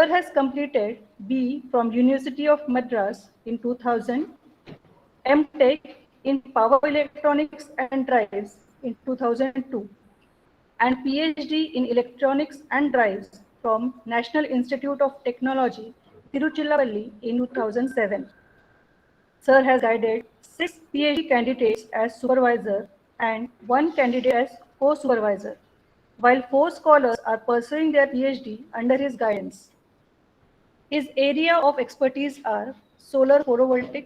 Sir has completed B from University of Madras in 2000, M.Tech in Power Electronics and Drives in 2002, and PhD in Electronics and Drives from National Institute of Technology, Tiruchirappalli in 2007. Sir has guided 6 PhD candidates as supervisor and 1 candidate as co-supervisor, while 4 scholars are pursuing their PhD under his guidance. His area of expertise are solar photovoltaic,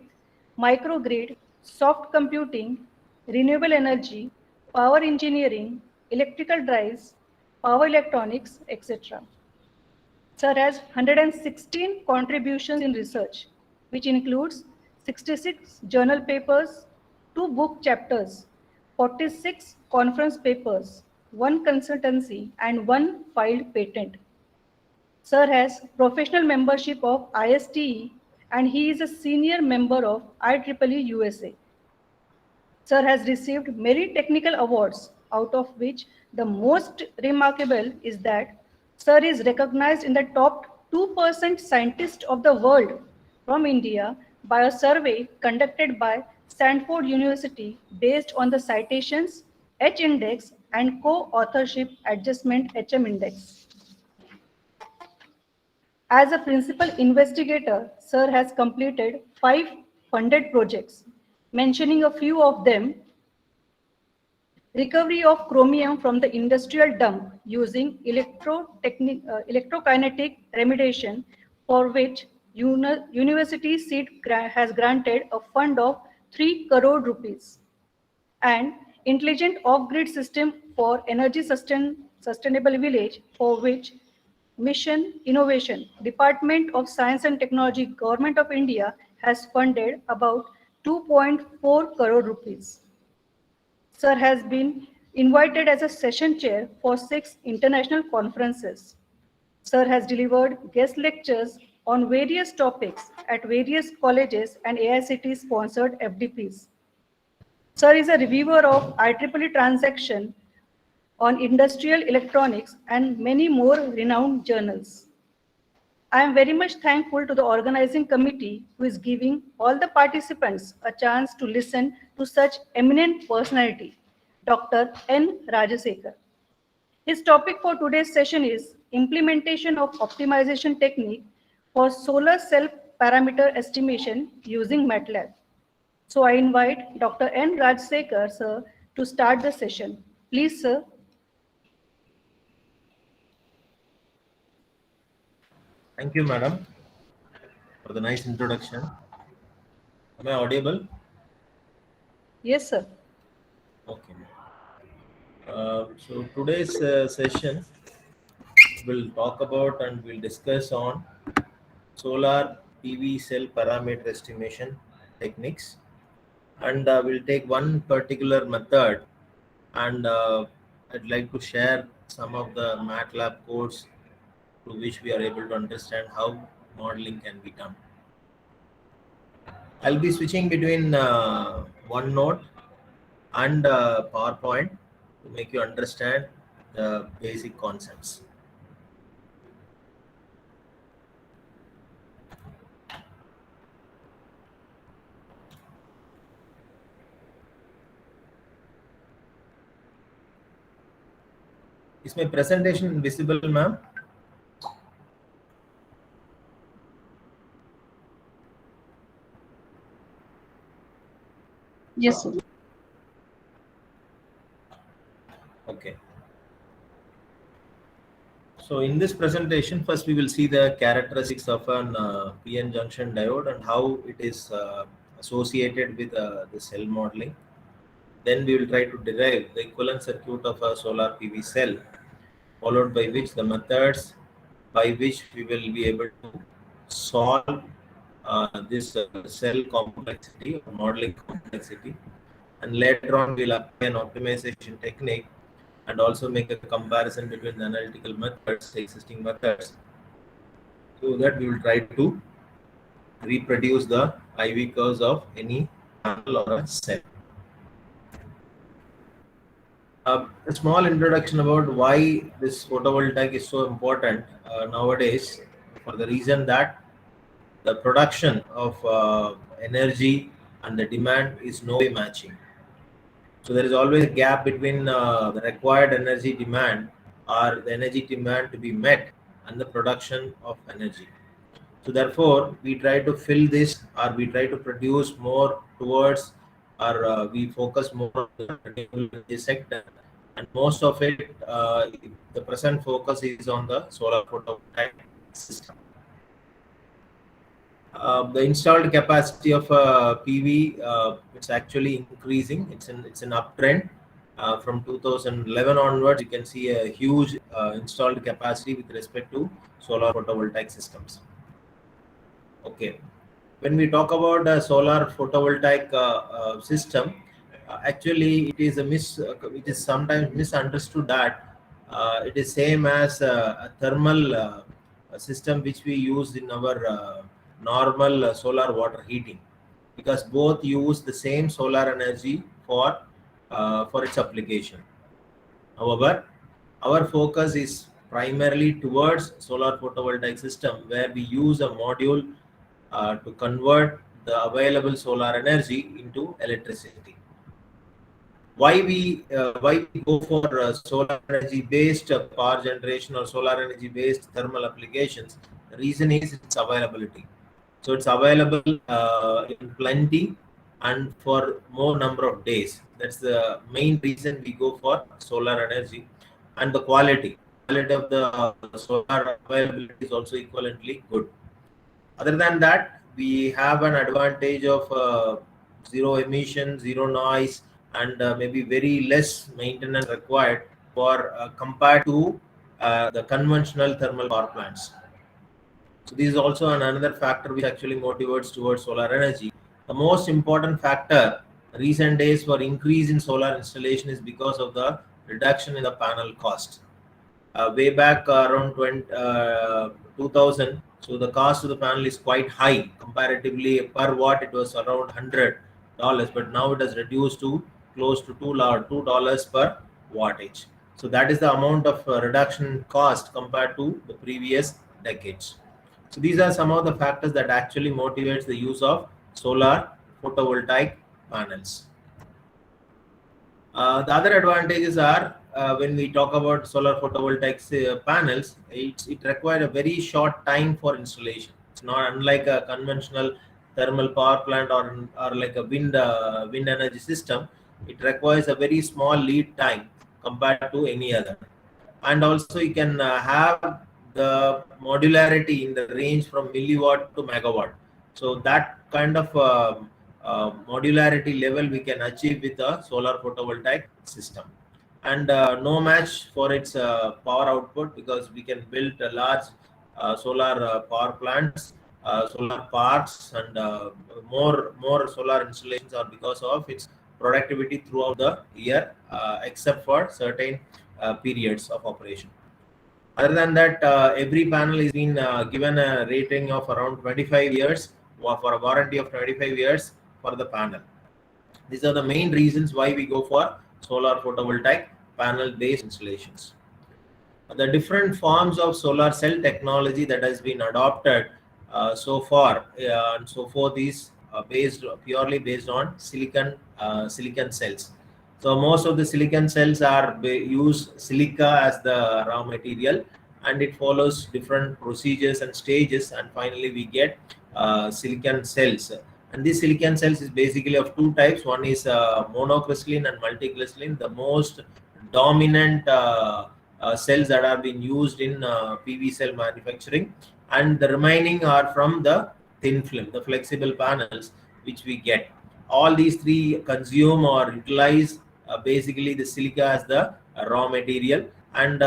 microgrid, soft computing, renewable energy, power engineering, electrical drives, power electronics, etc. Sir has 116 contributions in research, which includes 66 journal papers, 2 book chapters, 46 conference papers, 1 consultancy, and 1 filed patent. Sir has professional membership of ISTE and he is a senior member of IEEE USA. Sir has received many technical awards, out of which the most remarkable is that Sir is recognized in the top 2% scientists of the world from India by a survey conducted by Stanford University based on the citations, H index, and co-authorship adjustment HM index. As a principal investigator, Sir has completed 5 funded projects. Mentioning a few of them: recovery of chromium from the industrial dump using electrokinetic remediation, for which University seat has granted a fund of 3 crore rupees, and intelligent off-grid system for energy sustainable village, for which Mission Innovation, Department of Science and Technology, Government of India has funded about 2.4 crore rupees. Sir has been invited as a session chair for 6 international conferences. Sir has delivered guest lectures on various topics at various colleges and AICT sponsored FDPs. Sir is a reviewer of IEEE transaction on industrial electronics and many more renowned journals. I am very much thankful to the organizing committee who is giving all the participants a chance to listen to such eminent personality, Dr. N. Rajasekhar. His topic for today's session is implementation of optimization technique for solar cell parameter estimation using MATLAB. So I invite Dr. N. Rajasekhar, sir, to start the session. Please, sir. Thank you, madam, for the nice introduction. Am I audible? Yes, sir. Okay. So today's session will talk about and we'll discuss on solar PV cell parameter estimation techniques, and we'll take one particular method, and I'd like to share some of the MATLAB codes through which we are able to understand how modeling can be done. I'll be switching between OneNote and PowerPoint to make you understand the basic concepts. Is my presentation visible, ma'am? Yes, sir. Okay. So in this presentation, first we will see the characteristics of an PN junction diode and how it is associated with the cell modeling. Then we will try to derive the equivalent circuit of a solar PV cell, followed by which the methods by which we will be able to solve this cell complexity or modeling complexity. And later on, we'll apply an optimization technique and also make a comparison between the analytical methods, the existing methods, so that we will try to reproduce the IV curves of any panel or a cell. A small introduction about why this photovoltaic is so important nowadays. for the reason that the production of energy and the demand is no way matching. So there is always a gap between the required energy demand or the energy demand to be met and the production of energy. So therefore, we try to fill this, or we try to produce more towards, or we focus more on the renewable energy sector, and most of it, the present focus is on the solar photovoltaic system. The installed capacity of PV, it's actually increasing. It's an uptrend. From 2011 onwards, you can see a huge installed capacity with respect to solar photovoltaic systems. Okay, when we talk about a solar photovoltaic system, actually it is sometimes misunderstood that it is same as a thermal system which we use in our normal solar water heating, because both use the same solar energy for its application. However, our focus is primarily towards solar photovoltaic system, where we use a module to convert the available solar energy into electricity. Why we go for solar energy based power generation or solar energy based thermal applications? The reason is its availability. So it's available in plenty and for more number of days. That's the main reason we go for solar energy. And the quality of the solar availability is also equivalently good. Other than that, we have an advantage of zero emission, zero noise, and maybe very less maintenance required for compared to the conventional thermal power plants. So this is also another factor which actually motivates towards solar energy. The most important factor recent days for increase in solar installation is because of the reduction in the panel cost. Way back around 2000, so the cost of the panel is quite high comparatively. Per watt it was around $100, but now it has reduced to close to $2 per wattage. So that is the amount of reduction in cost compared to the previous decades. So these are some of the factors that actually motivates the use of solar photovoltaic panels. The other advantages are when we talk about solar photovoltaic panels, it requires a very short time for installation. It's not unlike a conventional thermal power plant or like a wind energy system. It requires a very small lead time compared to any other. And also you can have the modularity in the range from milliwatt to megawatt. So that kind of modularity level we can achieve with a solar photovoltaic system. And no match for its power output, because we can build a large solar power plants, solar parks, and more solar installations are because of its productivity throughout the year, except for certain periods of operation. Other than that, every panel is been given a rating of around 25 years, or for a warranty of 25 years for the panel. These are the main reasons why we go for solar photovoltaic panel based installations. The different forms of solar cell technology that has been adopted so far and so forth is purely based on silicon cells. So most of the silicon cells use silica as the raw material, and it follows different procedures and stages, and finally we get silicon cells. And these silicon cells is basically of two types. One is monocrystalline and multicrystalline. The most dominant cells that are being used in PV cell manufacturing, and the remaining are from the thin film, the flexible panels which we get. All these three consume or utilize basically the silica as the raw material. And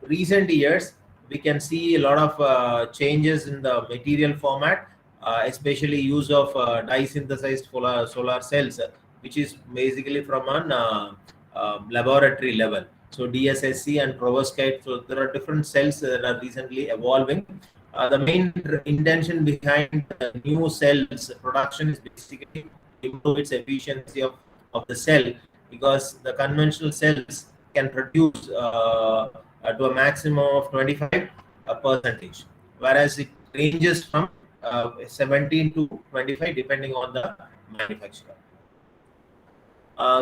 recent years we can see a lot of changes in the material format, especially use of dye synthesized solar cells, which is basically from an laboratory level. So DSSC and perovskite. So there are different cells that are recently evolving. The main intention behind the new cells production is basically improve its efficiency of the cell, because the conventional cells can produce to a maximum of 25 percentage, whereas ranges from 17 to 25 depending on the manufacturer.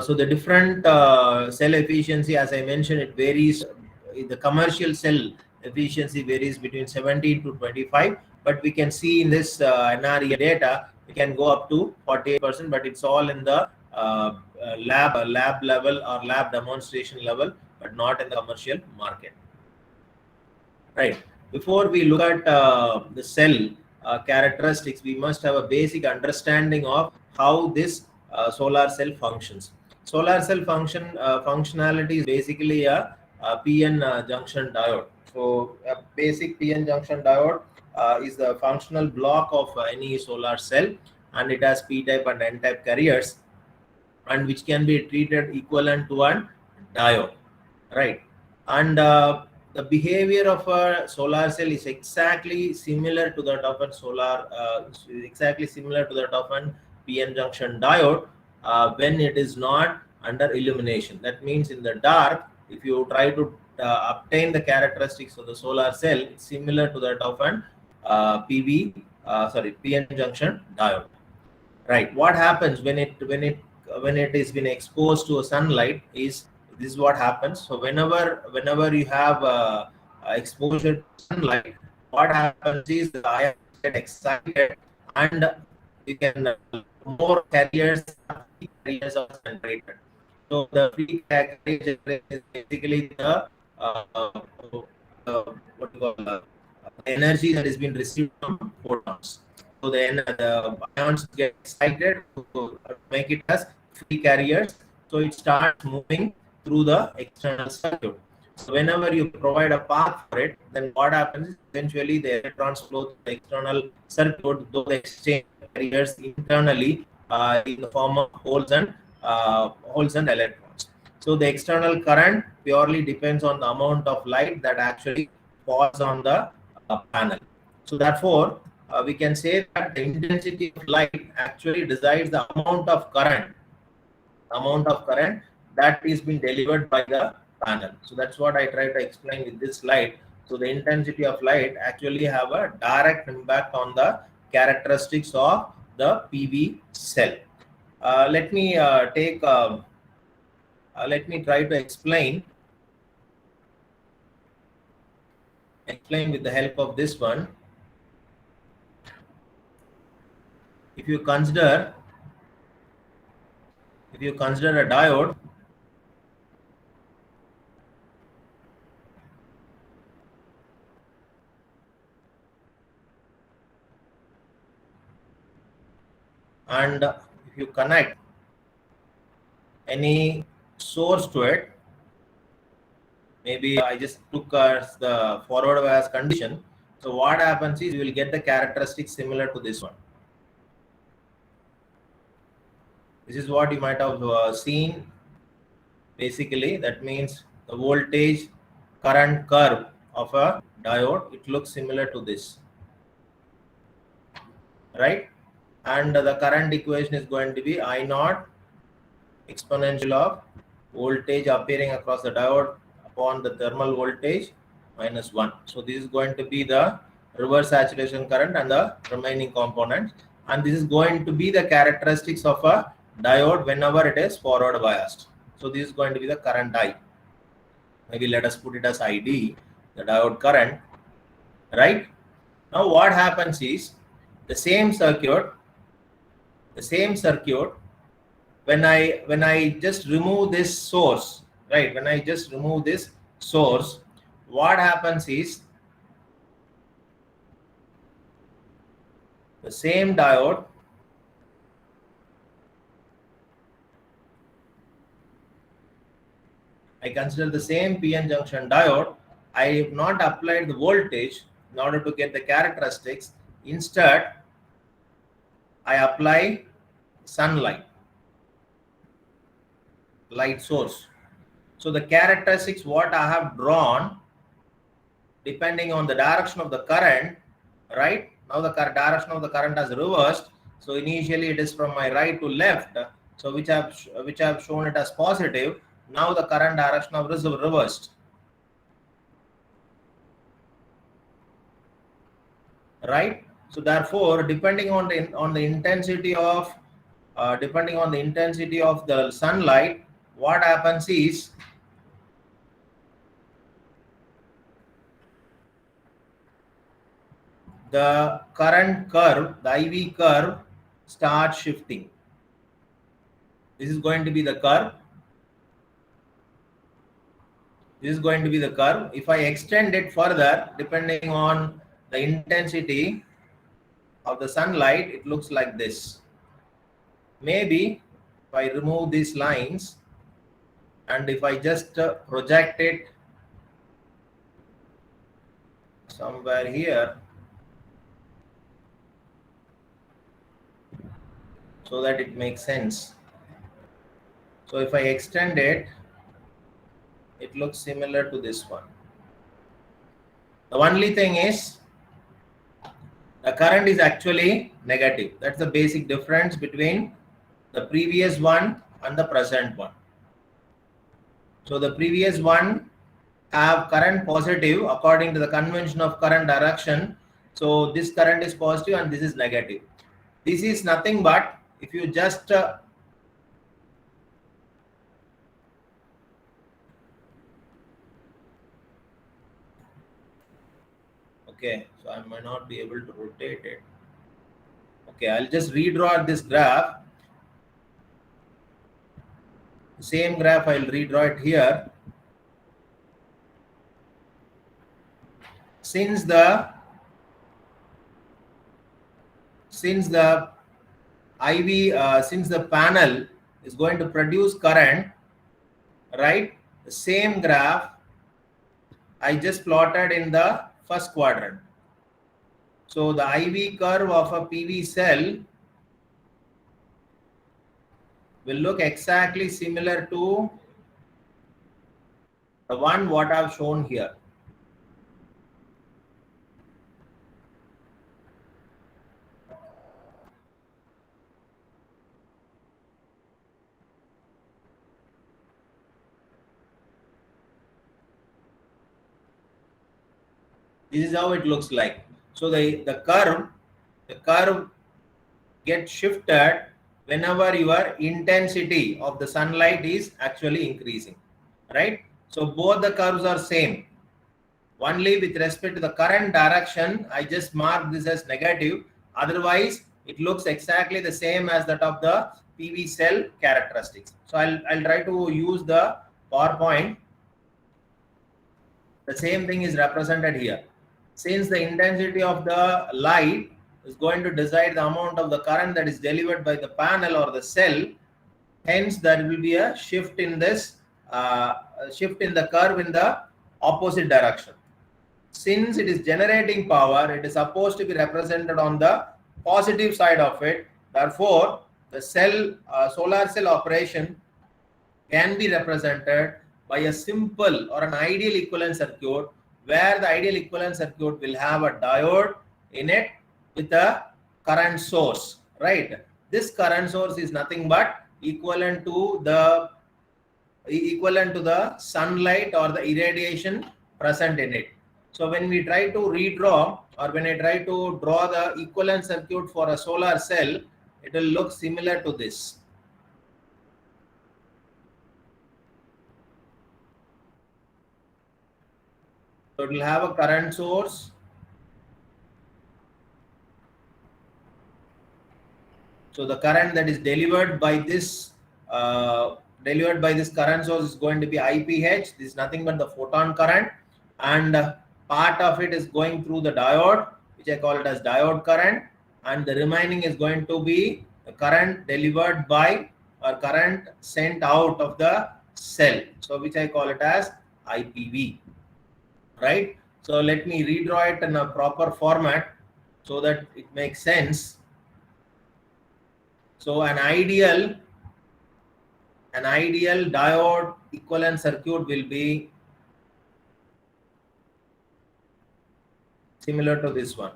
So the different cell efficiency, as I mentioned, it varies. The commercial cell efficiency varies between 17 to 25, but we can see in this NRE data, we can go up to 48%, but it's all in the lab level or lab demonstration level, but not in the commercial market. Right. Before we look at the cell characteristics, we must have a basic understanding of how this solar cell functions. Solar cell functionality is basically a PN junction diode. So a basic PN junction diode is the functional block of any solar cell, and it has P-type and N-type carriers, and which can be treated equivalent to a diode, right? And the behavior of a solar cell is exactly similar to that of a PN junction diode when it is not under illumination. That means in the dark, if you try to obtain the characteristics of the solar cell, it's similar to that of an PN junction diode. Right. What happens when it is been exposed to a sunlight is this is what happens. So whenever you have exposure to sunlight, what happens is the ions get excited, and you can more carriers are generated. So the free carrier generation is basically the what you call energy that has been received from photons. So the ions get excited to make it as free carriers. So it starts moving through the external circuit. So whenever you provide a path for it, then what happens is eventually the electrons flow through the external circuit, though they exchange carriers internally in the form of holes and electrons. So the external current purely depends on the amount of light that actually falls on the panel. So therefore, we can say that the intensity of light actually decides the amount of current that is being delivered by the panel. So that's what I try to explain with this slide. So the intensity of light actually have a direct impact on the characteristics of the PV cell. Let me try to explain with the help of this one. If you consider a diode, and if you connect any source to it, maybe I just took the forward bias condition. So what happens is you will get the characteristics similar to this one. This is what you might have seen. Basically, that means the voltage current curve of a diode, it looks similar to this, right? And the current equation is going to be I naught exponential of voltage appearing across the diode upon the thermal voltage minus 1. So this is going to be the reverse saturation current and the remaining components, and this is going to be the characteristics of a diode whenever it is forward biased. So this is going to be the current I. Maybe let us put it as ID, the diode current, right? Now what happens is the same circuit when I just remove this source, right? When I just remove this source, what happens is the same diode I consider the same PN junction diode. I have not applied the voltage in order to get the characteristics. Instead, I apply sunlight, light source. So the characteristics what I have drawn, depending on the direction of the current, right? Now the direction of the current has reversed. So initially it is from my right to left. So which I have shown it as positive. Now the current direction of is reversed. right? So therefore, depending on the intensity of the sunlight, what happens is the current curve, the IV curve, starts shifting. This is going to be the curve. This is going to be the curve. If I extend it further, depending on the intensity of the sunlight, it looks like this. Maybe if I remove these lines and if I just project it somewhere here so that it makes sense. So if I extend it, it looks similar to this one. The only thing is the current is actually negative. That's the basic difference between the previous one and the present one. So the previous one have current positive according to the convention of current direction. So this current is positive and this is negative. This is nothing but if you just okay, so I might not be able to rotate it. Okay, I'll just redraw this graph. Same graph, I'll redraw it here. Since the since the panel is going to produce current, right? The same graph I just plotted in the first quadrant. So the IV curve of a PV cell will look exactly similar to the one what I've shown here. This is how it looks like. So the curve gets shifted whenever your intensity of the sunlight is actually increasing, right? So both the curves are same. Only with respect to the current direction, I just mark this as negative. Otherwise, it looks exactly the same as that of the PV cell characteristics. So I'll try to use the PowerPoint. The same thing is represented here. Since the intensity of the light is going to decide the amount of the current that is delivered by the panel or the cell, hence there will be a shift in this shift in the curve in the opposite direction. Since it is generating power, it is supposed to be represented on the positive side of it. Therefore, the solar cell operation can be represented by a simple or an ideal equivalent circuit, where the ideal equivalent circuit will have a diode in it with a current source, right? This current source is nothing but equivalent to the sunlight or the irradiation present in it. So when we try to redraw, or when I try to draw the equivalent circuit for a solar cell, it will look similar to this. So it will have a current source. So the current that is delivered by this current source is going to be IPH. This is nothing but the photon current, and part of it is going through the diode, which I call it as diode current, and the remaining is going to be the current delivered by or current sent out of the cell. So which I call it as IPV, right? So let me redraw it in a proper format so that it makes sense. So an ideal diode equivalent circuit will be similar to this one.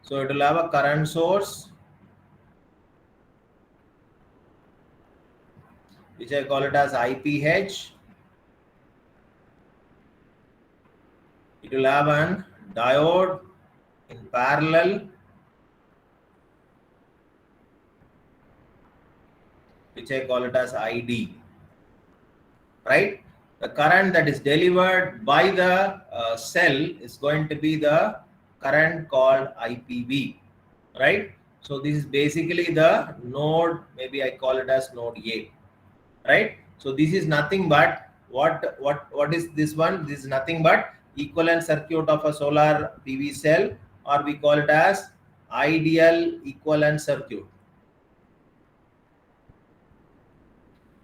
So it will have a current source, which I call it as IPH. It will have an diode in parallel, which I call it as ID, right? The current that is delivered by the cell is going to be the current called IPV, right? So this is basically the node, maybe I call it as node A, right? So this is nothing but what is this one? This is nothing but equivalent circuit of a solar PV cell, or we call it as ideal equivalent circuit.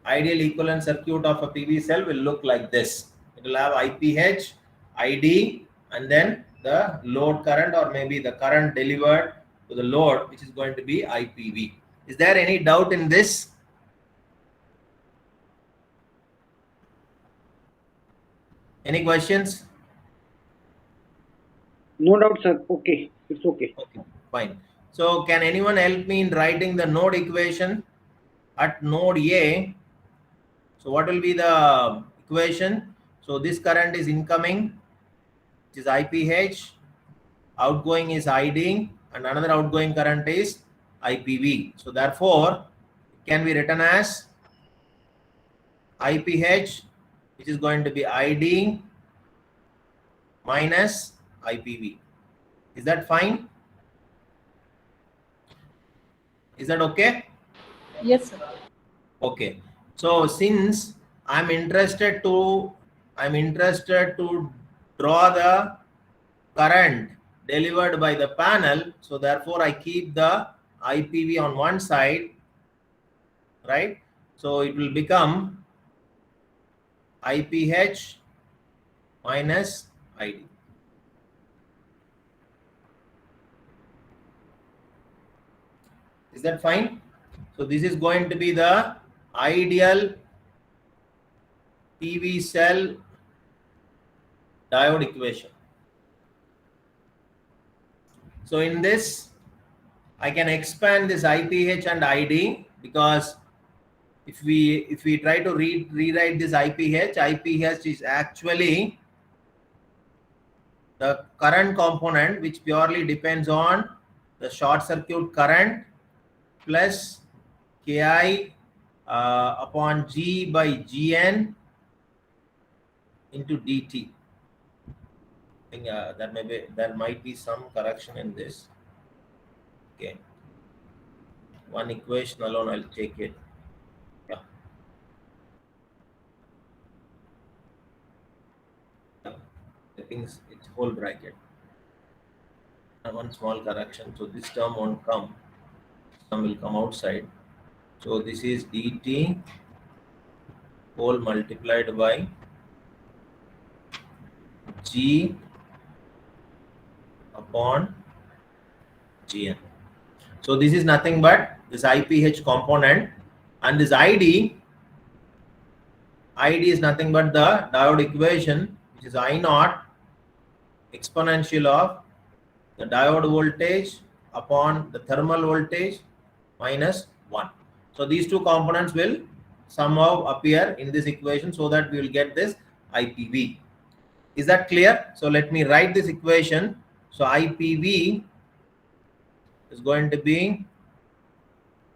Ideal equivalent circuit of a PV cell will look like this. It will have IPH, ID, and then the load current, or maybe the current delivered to the load, which is going to be IPV. Is there any doubt in this? Any questions? No doubt, sir. Okay, it's okay. Okay, fine. So can anyone help me in writing the node equation at node A? So what will be the equation? So this current is incoming, which is IPH, outgoing is ID, and another outgoing current is IPV. So therefore, it can be written as IPH, which is going to be ID minus IPV. Is that fine? Is that okay? Yes, sir. Okay. So since I'm interested to draw the current delivered by the panel, so therefore I keep the IPV on one side, right? So it will become IPH minus ID. Is that fine? So this is going to be the ideal PV cell diode equation. So in this, I can expand this IPH and ID, because if we try to rewrite this IPH is actually the current component, which purely depends on the short circuit current plus Ki upon G by Gn into dt. I think there might be some correction in this. Okay, one equation alone I'll take it. Yeah. I think it's whole bracket. And one small correction. So this term won't come. This term will come outside. So this is dt whole multiplied by G upon Gn. So this is nothing but this IPH component, and this ID is nothing but the diode equation, which is I naught exponential of the diode voltage upon the thermal voltage minus 1. So these two components will somehow appear in this equation, so that we will get this IPV. Is that clear? So let me write this equation. So IPV is going to be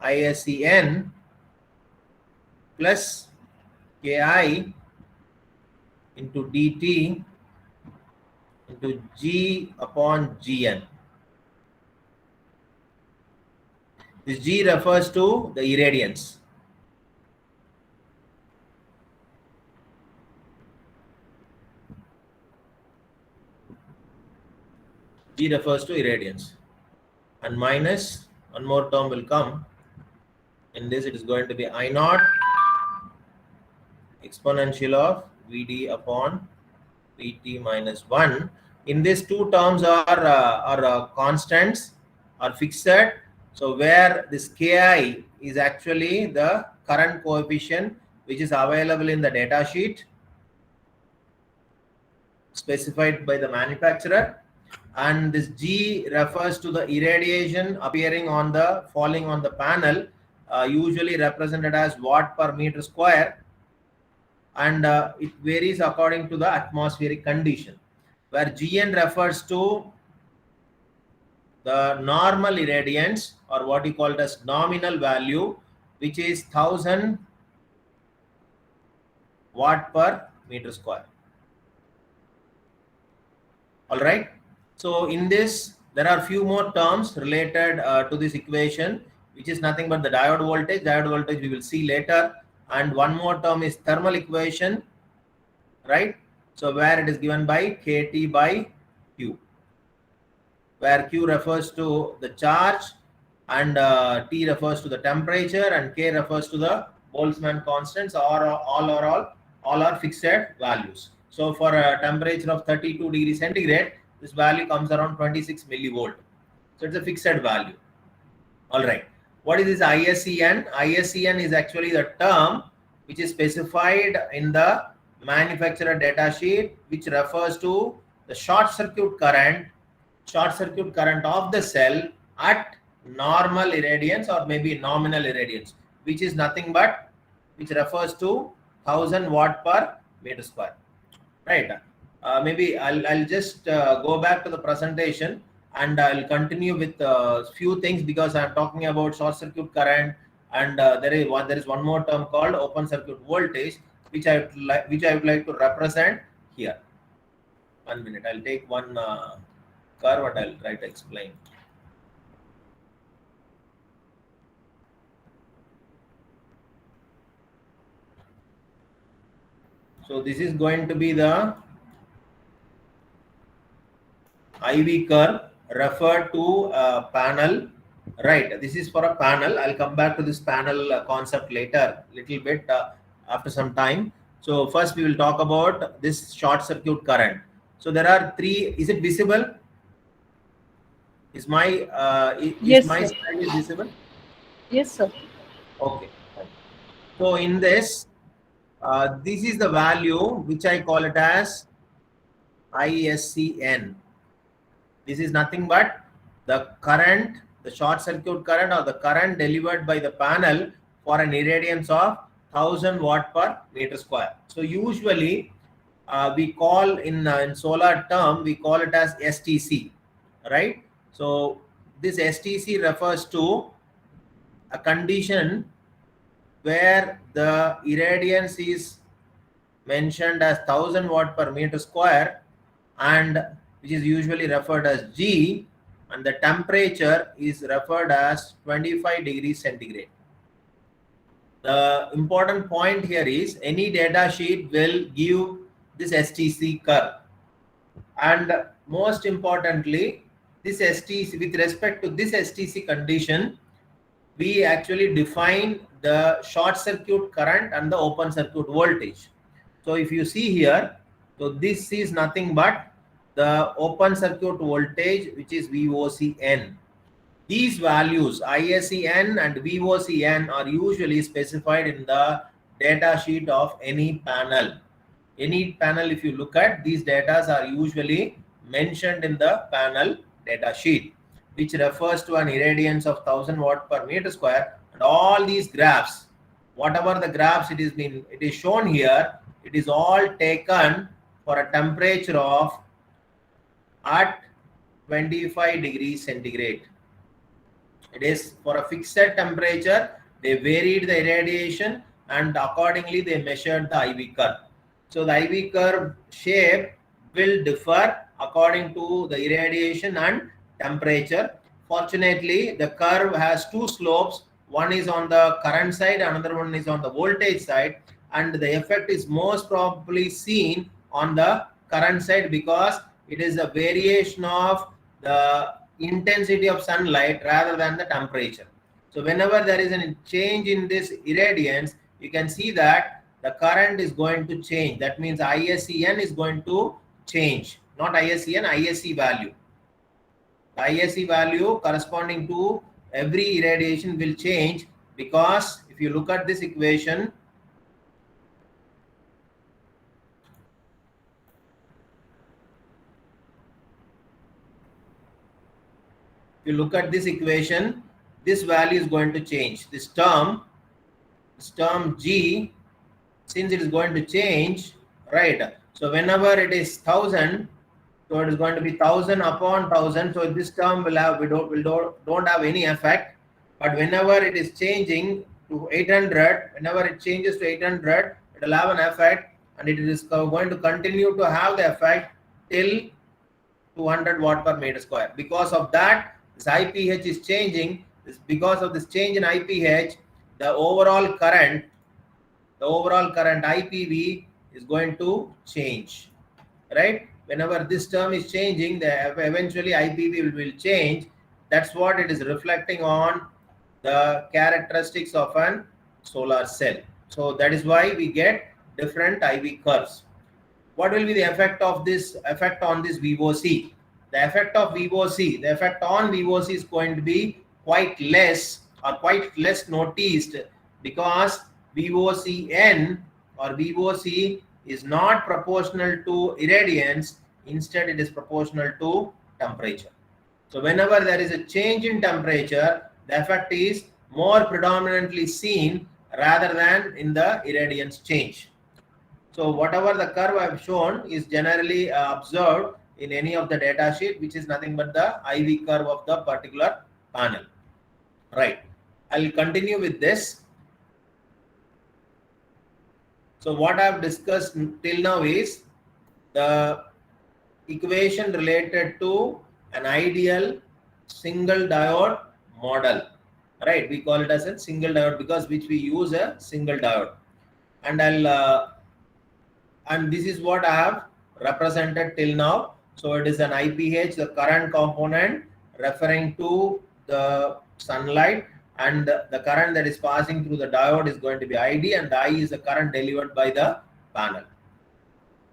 ISCN plus Ki into dt into G upon Gn. This G refers to the irradiance. G refers to irradiance, and minus one more term will come. In this, it is going to be I naught exponential of Vd upon Vt minus 1. In this, two terms are constants, are fixed. So where this Ki is actually the current coefficient, which is available in the data sheet specified by the manufacturer, and this G refers to the irradiation appearing on the falling on the panel, usually represented as watt per meter square, and it varies according to the atmospheric condition, where Gn refers to the normal irradiance, or what you call it as nominal value, which is 1000 watt per meter square. All right. So in this, there are few more terms related to this equation, which is nothing but the diode voltage. Diode voltage we will see later. And one more term is thermal equation, right? So where it is given by kT by Q, where Q refers to the charge, and T refers to the temperature, and K refers to the Boltzmann constants, or all are fixed values. So for a temperature of 32 degrees centigrade, this value comes around 26 millivolt. So it's a fixed value. All right. What is this ISEN? ISEN is actually the term which is specified in the manufacturer data sheet, which refers to the short circuit current of the cell at normal irradiance, or maybe nominal irradiance, which is nothing but, which refers to 1000 watt per meter square, right? Maybe I'll just go back to the presentation, and I'll continue with few things, because I'm talking about short circuit current, and there is one more term called open circuit voltage, which I would like to represent here. 1 minute, I'll take one curve and I'll try to explain. So this is going to be the IV curve referred to a panel, right? This is for a panel. I'll come back to this panel concept later, little bit after some time. So first we will talk about this short circuit current. So there are three. Is it visible? Is my Yes, my sir. slide is visible? Yes, sir. Okay. So in this, this is the value which I call it as ISCN. This is nothing but the current, the short circuit current, or the current delivered by the panel for an irradiance of 1000 watt per meter square. So usually we call in solar term, we call it as STC, right? So this STC refers to a condition where the irradiance is mentioned as 1000 watt per meter square, and which is usually referred as G, and the temperature is referred as 25 degrees centigrade. The important point here is any data sheet will give this STC curve, and most importantly, this STC, with respect to this STC condition, we actually define the short circuit current and the open circuit voltage. So if you see here, so this is nothing but the open circuit voltage, which is VOCN. These values ISCN and VOCN are usually specified in the data sheet of any panel. Any panel, if you look at, these data are usually mentioned in the panel data sheet, which refers to an irradiance of 1000 watt per meter square. And all these graphs, whatever the graphs it is shown here, it is all taken for a temperature of at 25 degrees centigrade. It is for a fixed temperature. They varied the irradiation, and accordingly they measured the IV curve. So the IV curve shape will differ according to the irradiation and temperature. Fortunately, the curve has two slopes. One is on the current side, another one is on the voltage side, and the effect is most probably seen on the current side, because it is a variation of the intensity of sunlight rather than the temperature. So whenever there is a change in this irradiance, you can see that the current is going to change. That means ISCN is going to change, not ISCN, ISC value. The ISC value corresponding to every irradiation will change, because if you look at this equation, if you look at this equation, this value is going to change. This term G, since it is going to change, right? So whenever it is 1000, so it is going to be 1000 upon 1000. So this term will have don't have any effect. But whenever it is changing to 800, whenever it changes to 800, it will have an effect, and it is going to continue to have the effect till 200 watt per meter square. Because of that, this IPH is changing. Because of this change in IPH, the overall current IPV is going to change, right? Whenever this term is changing, eventually IPV will change. That's what it is reflecting on the characteristics of an solar cell. So that is why we get different IV curves. What will be the effect on this VOC? The effect on VOC is going to be quite less noticed, because VOCN or VOC is not proportional to irradiance. Instead, it is proportional to temperature. So whenever there is a change in temperature, the effect is more predominantly seen rather than in the irradiance change. So whatever the curve I have shown is generally observed in any of the data sheet, which is nothing but the IV curve of the particular panel. Right. I'll continue with this. So what I have discussed till now is the equation related to an ideal single diode model. Right. We call it as a single diode because which we use a single diode. And and this is what I have represented till now. So it is an IPH, the current component referring to the sunlight, and the current that is passing through the diode is going to be ID, and I is the current delivered by the panel.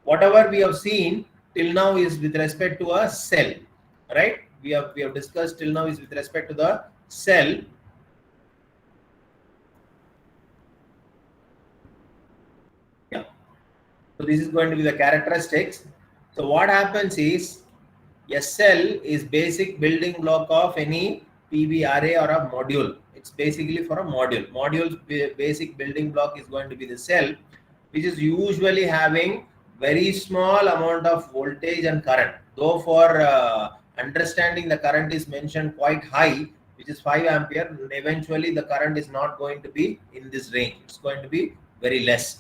Whatever we have seen till now is with respect to a cell, right? We have discussed till now is with respect to the cell. So this is going to be the characteristics. So what happens is a cell is basic building block of any PV array or a module. It's basically for a module. Module's basic building block is going to be the cell, which is usually having very small amount of voltage and current. Though for understanding the current is mentioned quite high, which is 5 ampere. Eventually the current is not going to be in this range. It's going to be very less.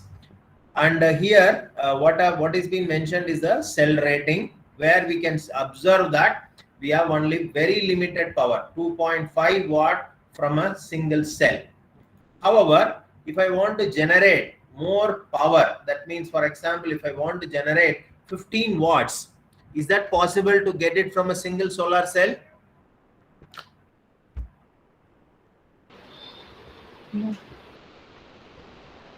And here what is being mentioned is the cell rating, where we can observe that we have only very limited power, 2.5 watt from a single cell. However, if I want to generate more power, that means, for example, if I want to generate 15 watts, is that possible to get it from a single solar cell? No.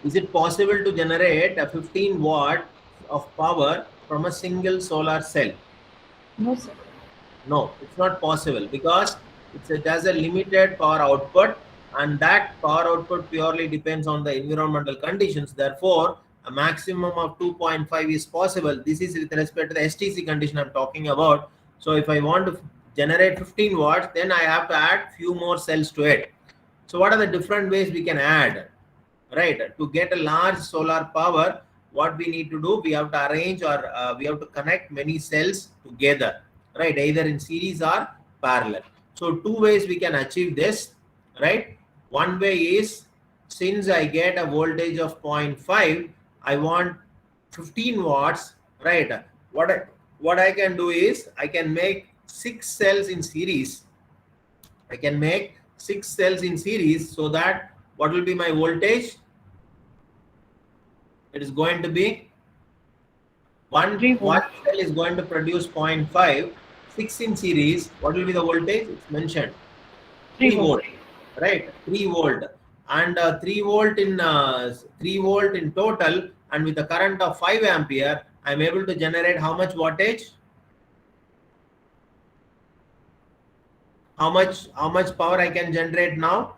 Is it possible to generate a 15 watt of power from a single solar cell? No, sir. No, it's not possible, because it has a limited power output, and that power output purely depends on the environmental conditions. Therefore, a maximum of 2.5 is possible. This is with respect to the STC condition I'm talking about. So if I want to generate 15 watts, then I have to add few more cells to it. So what are the different ways we can add? Right, to get a large solar power, what we need to do, we have to arrange, or we have to connect many cells together, right, either in series or parallel. So two ways we can achieve this, right? One way is, since I get a voltage of 0.5, I want 15 watts, right? What I can do is, I can make 6 cells in series. I can make 6 cells in series, so that what will be my voltage? It is going to be one cell is going to produce 0.5, 6 in series. What will be the voltage? It's mentioned 3 volt, right? 3 volt, and 3 volt in total, and with a current of 5 ampere, I am able to generate how much wattage? How much power I can generate now?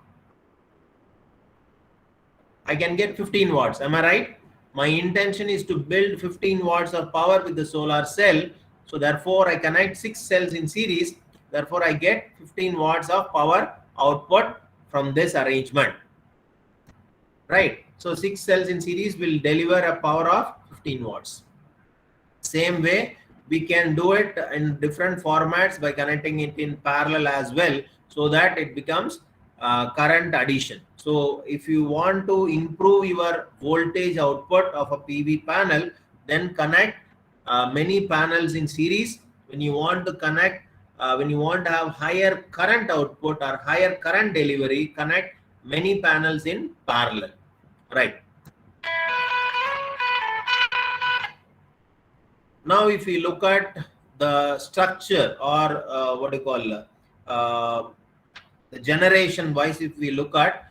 I can get 15 watts. Am I right? My intention is to build 15 watts of power with the solar cell. So therefore, I connect 6 cells in series. Therefore, I get 15 watts of power output from this arrangement. Right. So 6 cells in series will deliver a power of 15 watts. Same way, we can do it in different formats by connecting it in parallel as well, so that it becomes current addition. So if you want to improve your voltage output of a PV panel, then connect many panels in series. When you want to connect, when you want to have higher current output or higher current delivery, connect many panels in parallel. Right. Now, if we look at the structure, or what do you call the generation wise, if we look at,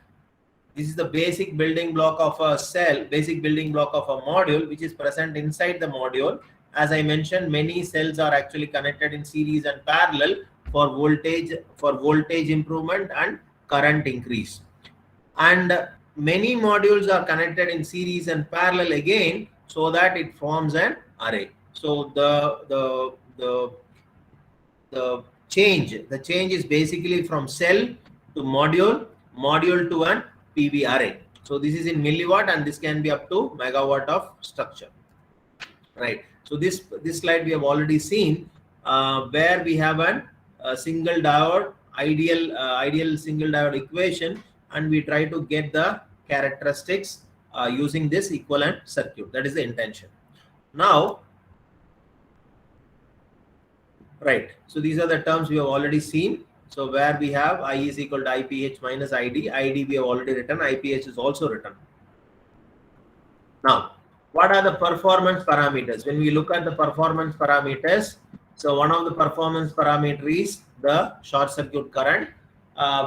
this is the basic building block of a cell, basic building block of a module, which is present inside the module. As I mentioned, many cells are actually connected in series and parallel for voltage improvement and current increase. And many modules are connected in series and parallel again, so that it forms an array. So the change is basically from cell to module to an PV array. So this is in milliwatt, and this can be up to megawatt of structure. Right. So this slide we have already seen, where we have a single diode ideal single diode equation, and we try to get the characteristics using this equivalent circuit. That is the intention. Now, right. So these are the terms we have already seen. So where we have I is equal to IPH minus ID. ID we have already written. IPH is also written. Now, what are the performance parameters? When we look at the performance parameters, so one of the performance parameters is the short circuit current,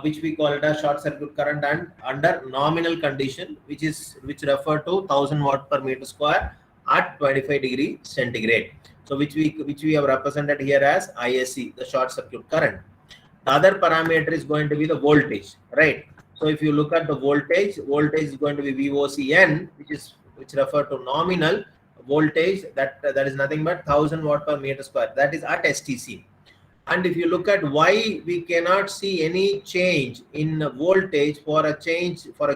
which we call it as short circuit current and under nominal condition, which refer to 1000 watt per meter square at 25 degree centigrade. So which we have represented here as ISC, the short circuit current. The other parameter is going to be the voltage, right? So if you look at the voltage is going to be VOCN, which refer to nominal voltage, that is nothing but 1000 watt per meter square. That is at STC. And if you look at why we cannot see any change in voltage for a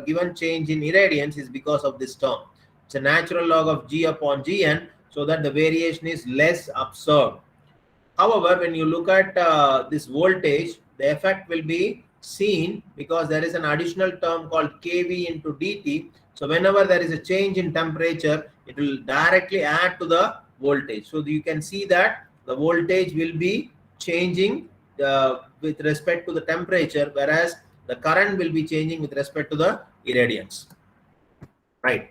given change in irradiance, is because of this term. It's a natural log of G upon Gn, so that the variation is less observed. However, when you look at this voltage, the effect will be seen because there is an additional term called kV into dt. So whenever there is a change in temperature, it will directly add to the voltage. So you can see that the voltage will be changing with respect to the temperature, whereas the current will be changing with respect to the irradiance. Right.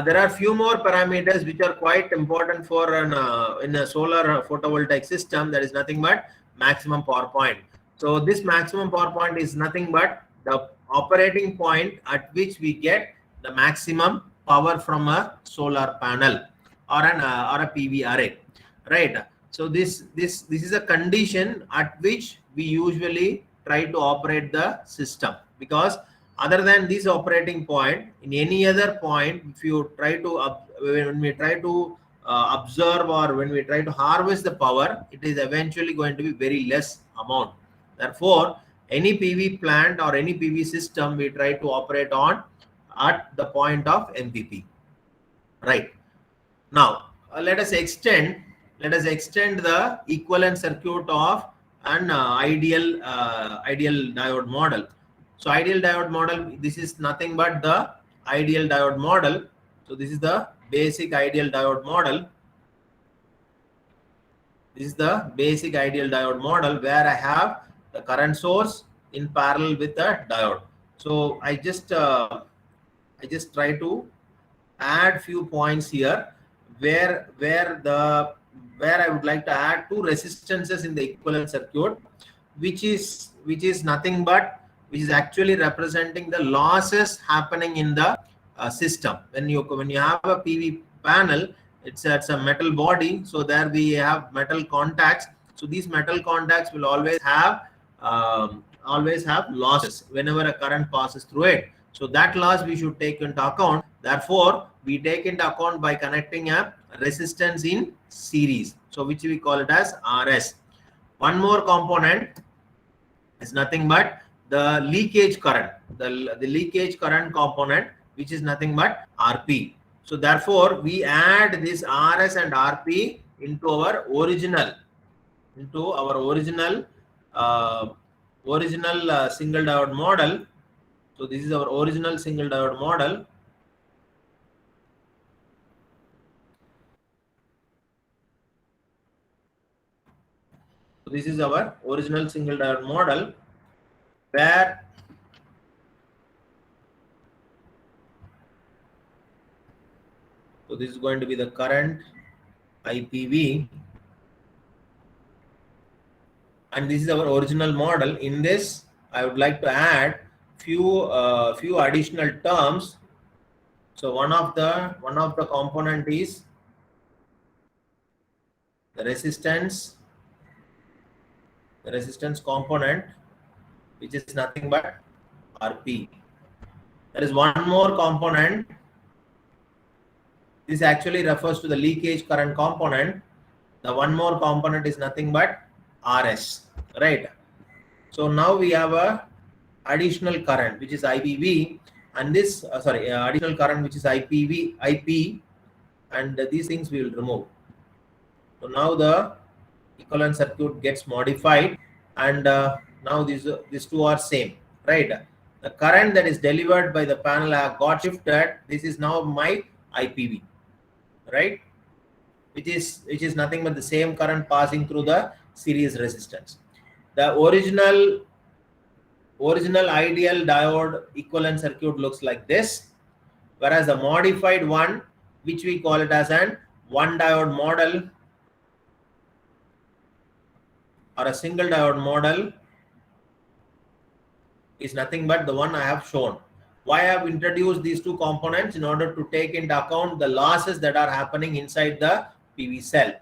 There are few more parameters which are quite important for in a solar photovoltaic system. That is nothing but maximum power point. So this maximum power point is nothing but the operating point at which we get the maximum power from a solar panel or a PV array, right? So this is a condition at which we usually try to operate the system, because other than this operating point, in any other point, if you try to when we try to observe, or when we try to harvest the power, it is eventually going to be very less amount. Therefore, any PV plant or any PV system we try to operate on at the point of MPP. Right. Now, let us extend the equivalent circuit of an ideal diode model. So ideal diode model, this is nothing but the ideal diode model. So this is the basic ideal diode model. This is the basic ideal diode model, where I have the current source in parallel with the diode. So I just try to add few points here, where I would like to add two resistances in the equivalent circuit, which is nothing but, which is actually representing the losses happening in the system. When you have a PV panel, it's a metal body, so there we have metal contacts. So these metal contacts will always have losses whenever a current passes through it. So that loss we should take into account. Therefore, we take into account by connecting a resistance in series, so which we call it as RS. One more component is nothing but the leakage current, the leakage current component, which is nothing but RP. So therefore, we add this RS and RP into our original single diode model. So this is our original single diode model. So this is our original single diode model, where so this is going to be the current IPV, and this is our original model. In this, I would like to add few additional terms. So one of the component is the resistance component, which is nothing but RP. There is one more component. This actually refers to the leakage current component. The one more component is nothing but RS, right? So now we have a additional current, which is IPV, and this additional current, which is IP, and these things we will remove. So now the equivalent circuit gets modified, and now these two are same, right? The current that is delivered by the panel got shifted. This is now my IPV, right? Which is nothing but the same current passing through the series resistance. The original ideal diode equivalent circuit looks like this, whereas the modified one, which we call it as an one diode model or a single diode model, is nothing but the one I have shown. Why I have introduced these two components? In order to take into account the losses that are happening inside the PV cell.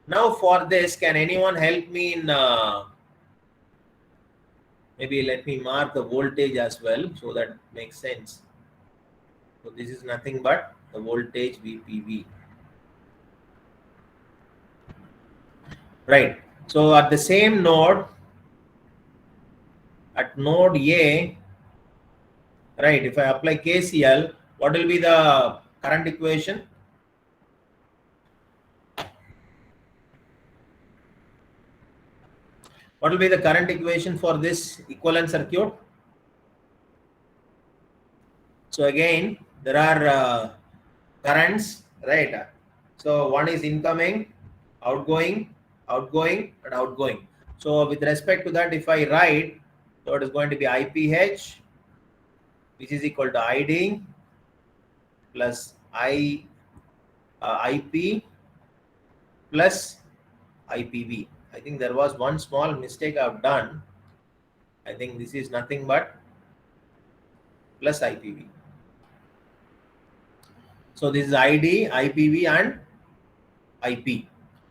Now for this, can anyone help me in maybe let me mark the voltage as well, so that makes sense. So this is nothing but the voltage VPV, right? So at the same node, at node A, right, if I apply KCL, what will be the current equation? What will be the current equation for this equivalent circuit? So again, there are currents, right? So one is incoming, outgoing, and outgoing. So with respect to that, if I write, so it is going to be IPH, which is equal to ID plus IP plus IPV. I think there was one small mistake I've done. I think this is nothing but plus IPV. So this is ID, IPV, and IP,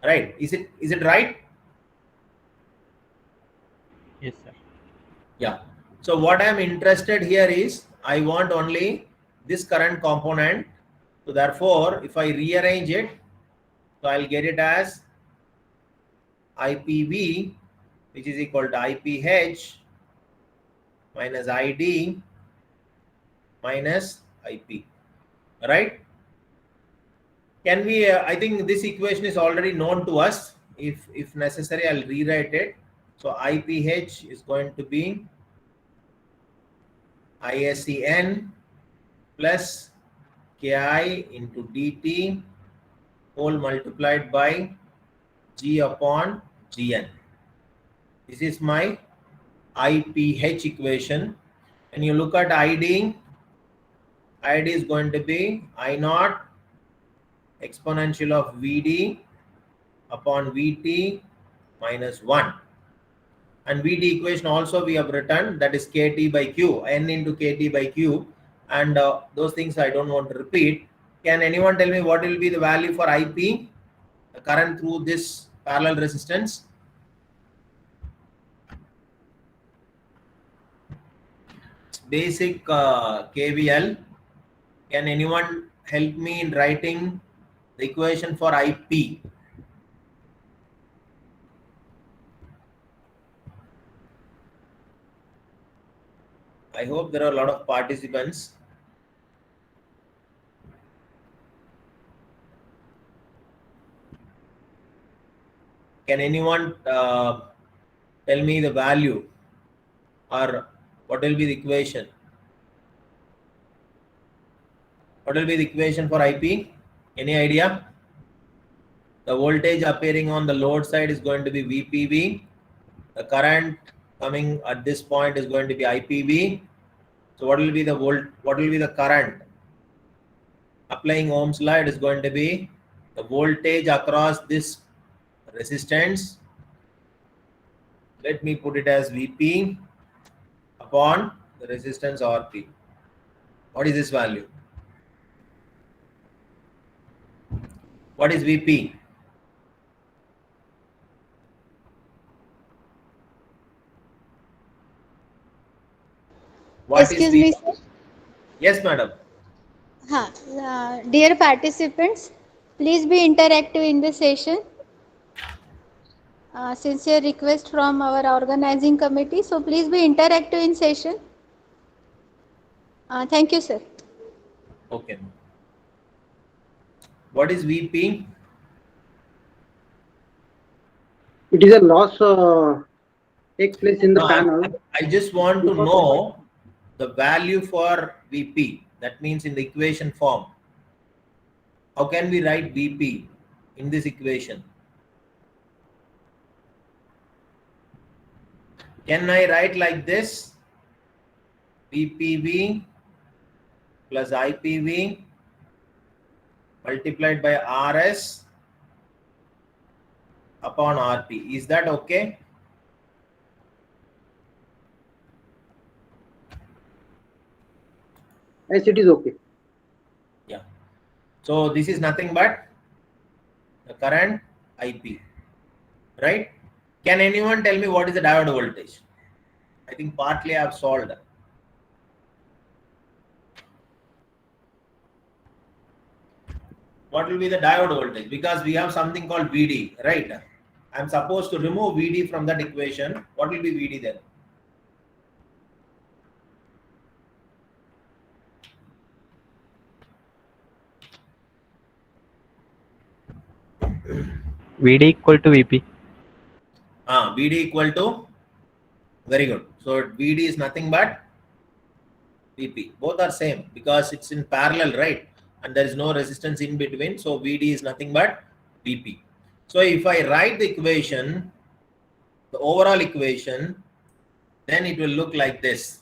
right? Is it right? Yes, sir. Yeah. So what I am interested here is I want only this current component. So therefore, if I rearrange it, so I'll get it as IPV, which is equal to IPH minus ID minus IP, right? Can we, I think this equation is already known to us. If necessary, I'll rewrite it. So IPH is going to be ISCN plus KI into DT whole multiplied by G upon Gn. This is my IPH equation. When you look at ID is going to be I naught exponential of Vd upon Vt minus 1. And Vd equation also we have written, that is Kt by Q, N into Kt by Q. And those things I don't want to repeat. Can anyone tell me what will be the value for IP, the current through this parallel resistance? Basic KVL. Can anyone help me in writing the equation for IP? I hope there are a lot of participants. Can anyone tell me the value or what will be the equation? What will be the equation for IP? Any idea? The voltage appearing on the load side is going to be VPV. The current coming at this point is going to be IPV. So what will be the what will be the current? Applying Ohm's law, it is going to be the voltage across this resistance. Let me put it as VP upon the resistance RP. What is this value? What is VP? What is Excuse VP? me, sir. Yes, madam. Dear participants, please be interactive in the session. Sincere request from our organizing committee. So please be interactive in session. Thank you, sir. Okay. What is VP? It is a loss take place in the No, panel. I just want to know the value for VP. That means in the equation form. How can we write VP in this equation? Can I write like this? VPV plus IPV multiplied by RS upon RP. Is that okay? Yes, it is okay. Yeah. So this is nothing but the current IP, right? Can anyone tell me what is the diode voltage? I think partly I have solved that. What will be the diode voltage? Because we have something called VD, right? I'm supposed to remove VD from that equation. What will be VD then? VD equal to VP. VD equal to, very good. So VD is nothing but VP. Both are same because it's in parallel, right? And there is no resistance in between. So VD is nothing but VP. So if I write the equation, the overall equation, then it will look like this.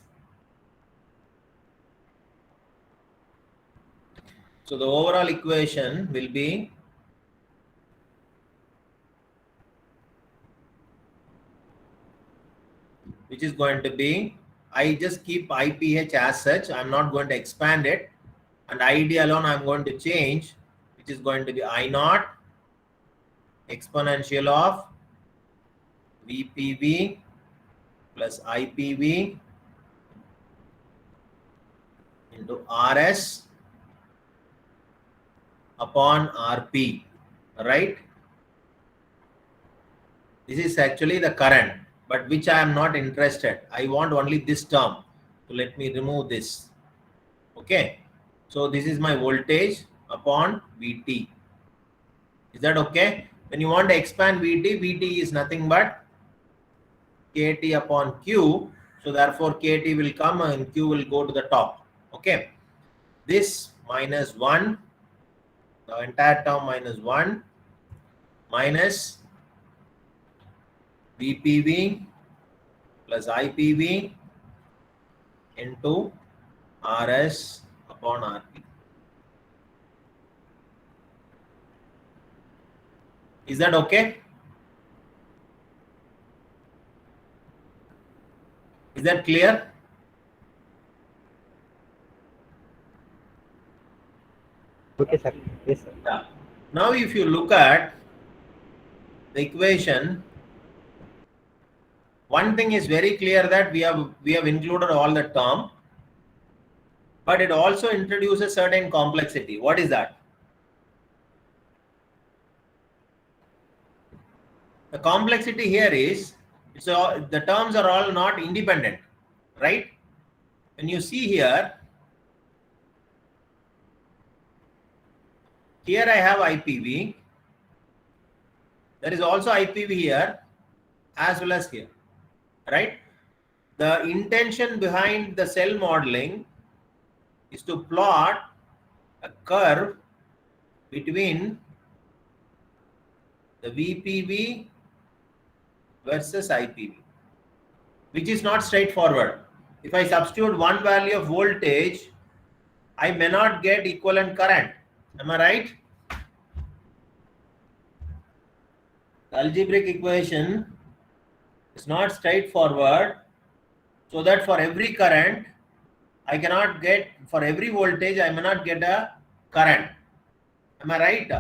So the overall equation will be which is going to be, I just keep IPH as such. I'm not going to expand it. And ID alone I'm going to change, which is going to be I naught exponential of VPV plus IPV into RS upon RP, right? This is actually the current, but which I am not interested. I want only this term. So let me remove this. Okay. So this is my voltage upon VT. Is that okay? When you want to expand VT, VT is nothing but KT upon Q. So therefore KT will come and Q will go to the top. Okay. This minus 1, the entire term minus 1 minus VPV plus IPV into RS upon RP. Is that okay? Is that clear? Okay, sir. Yes, sir. Yeah. Now if you look at the equation, one thing is very clear that we have included all the term, but it also introduces certain complexity. What is that? The complexity here is the terms are all not independent, right? when you see here, here I have IPV. There is also IPV here as well as here, right? The intention behind the cell modeling is to plot a curve between the VPV versus IPV, which is not straightforward. If I substitute one value of voltage, I may not get equivalent current. Am I right? The algebraic equation is not straightforward, so that for every current, I cannot get, for every voltage, I may not get a current. Am I right?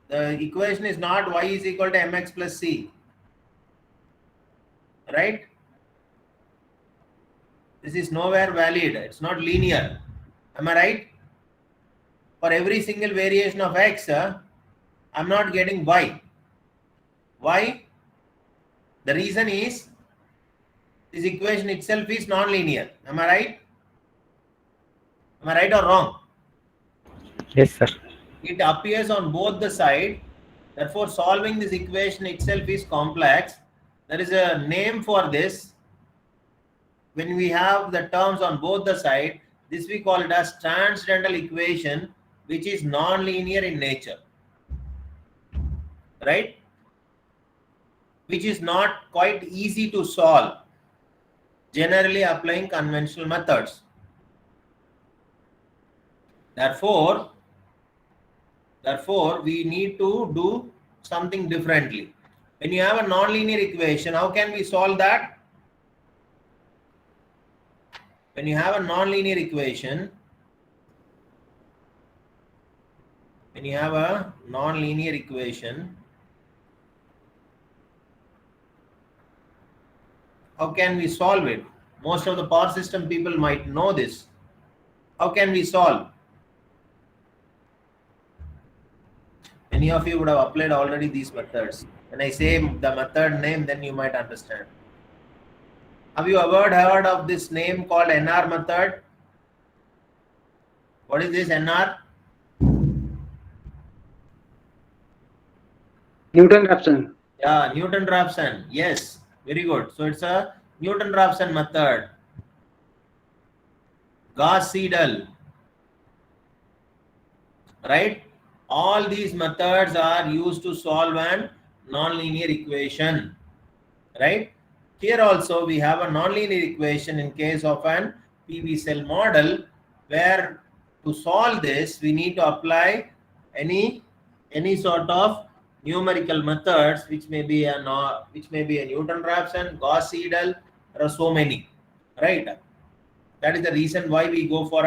The equation is not y is equal to mx plus c, right? This is nowhere valid. It's not linear. Am I right? For every single variation of x, I'm not getting y. Why? The reason is this equation itself is non-linear. Am I right? Am I right or wrong? Yes, sir. It appears on both the sides. Therefore, solving this equation itself is complex. There is a name for this. When we have the terms on both the sides, this we call it as transcendental equation, which is non-linear in nature, right? Which is not quite easy to solve, generally applying conventional methods. Therefore, we need to do something differently. When you have a non-linear equation, how can we solve that? When you have a non-linear equation, how can we solve it? Most of the power system people might know this. How can we solve? Many of you would have applied already these methods. When I say the method name, then you might understand. Have you ever heard of this name called NR method? What is this NR? Newton-Raphson. Yeah, Newton-Raphson. Yes, very good. So it's a Newton-Raphson method. Gauss-Seidel, right? All these methods are used to solve an nonlinear equation, right? Here also we have a nonlinear equation in case of an PV cell model, where to solve this we need to apply any sort of numerical methods, which may be a Newton-Raphson, Gauss-Seidel, there are so many, right? That is the reason why we go for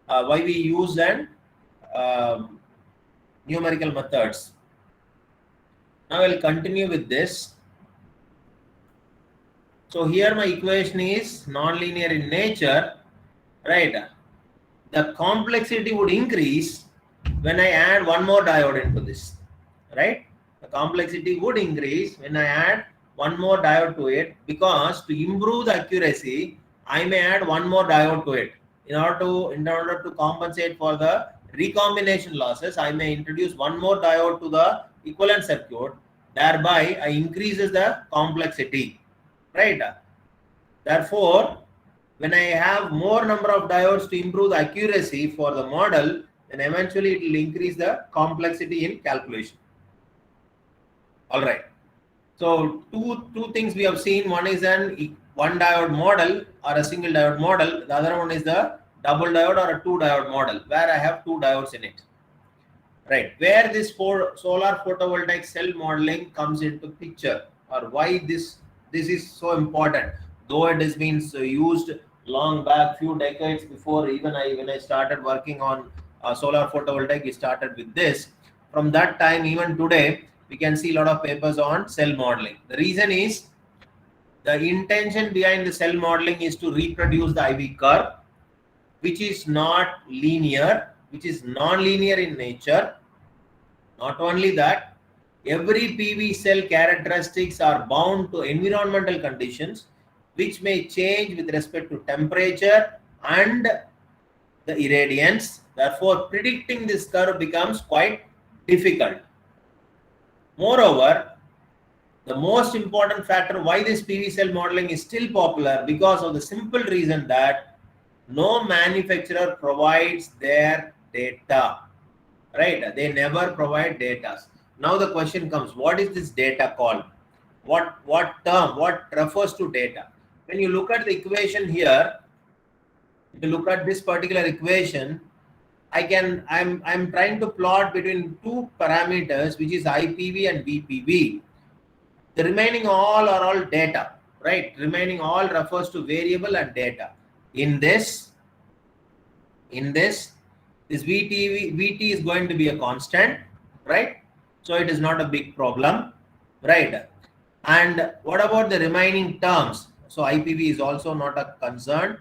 why we use an numerical methods. Now I will continue with this. So here my equation is nonlinear in nature, right? The complexity would increase when I add one more diode into this, right? The complexity would increase when I add one more diode to it, because to improve the accuracy, I may add one more diode to it. In order to compensate for the recombination losses, I may introduce one more diode to the equivalent circuit. Thereby, I increases the complexity, right? Therefore, when I have more number of diodes to improve the accuracy for the model, then eventually it will increase the complexity in calculation. All right. So two things we have seen. One is an one diode model or a single diode model. The other one is the double diode or a two diode model, where I have two diodes in it. Right. Where this solar photovoltaic cell modeling comes into picture, or why this is so important, though it has been used long back, few decades before even when I started working on solar photovoltaic, we started with this. From that time, even today, we can see a lot of papers on cell modeling. The reason is, the intention behind the cell modeling is to reproduce the IV curve, which is not linear, which is non-linear in nature. Not only that, every PV cell characteristics are bound to environmental conditions, which may change with respect to temperature and the irradiance. Therefore, predicting this curve becomes quite difficult. Moreover, the most important factor why this PV cell modeling is still popular, because of the simple reason that no manufacturer provides their data, right? They never provide data. Now the question comes, what is this data called? What term, what refers to data? When you look at the equation here, if you look at this particular equation, I'm trying to plot between two parameters, which is IPV and VPV. The remaining all are all data, right? Remaining all refers to variable and data. In this VT is going to be a constant, right? So it is not a big problem, right? And what about the remaining terms? So IPV is also not a concern.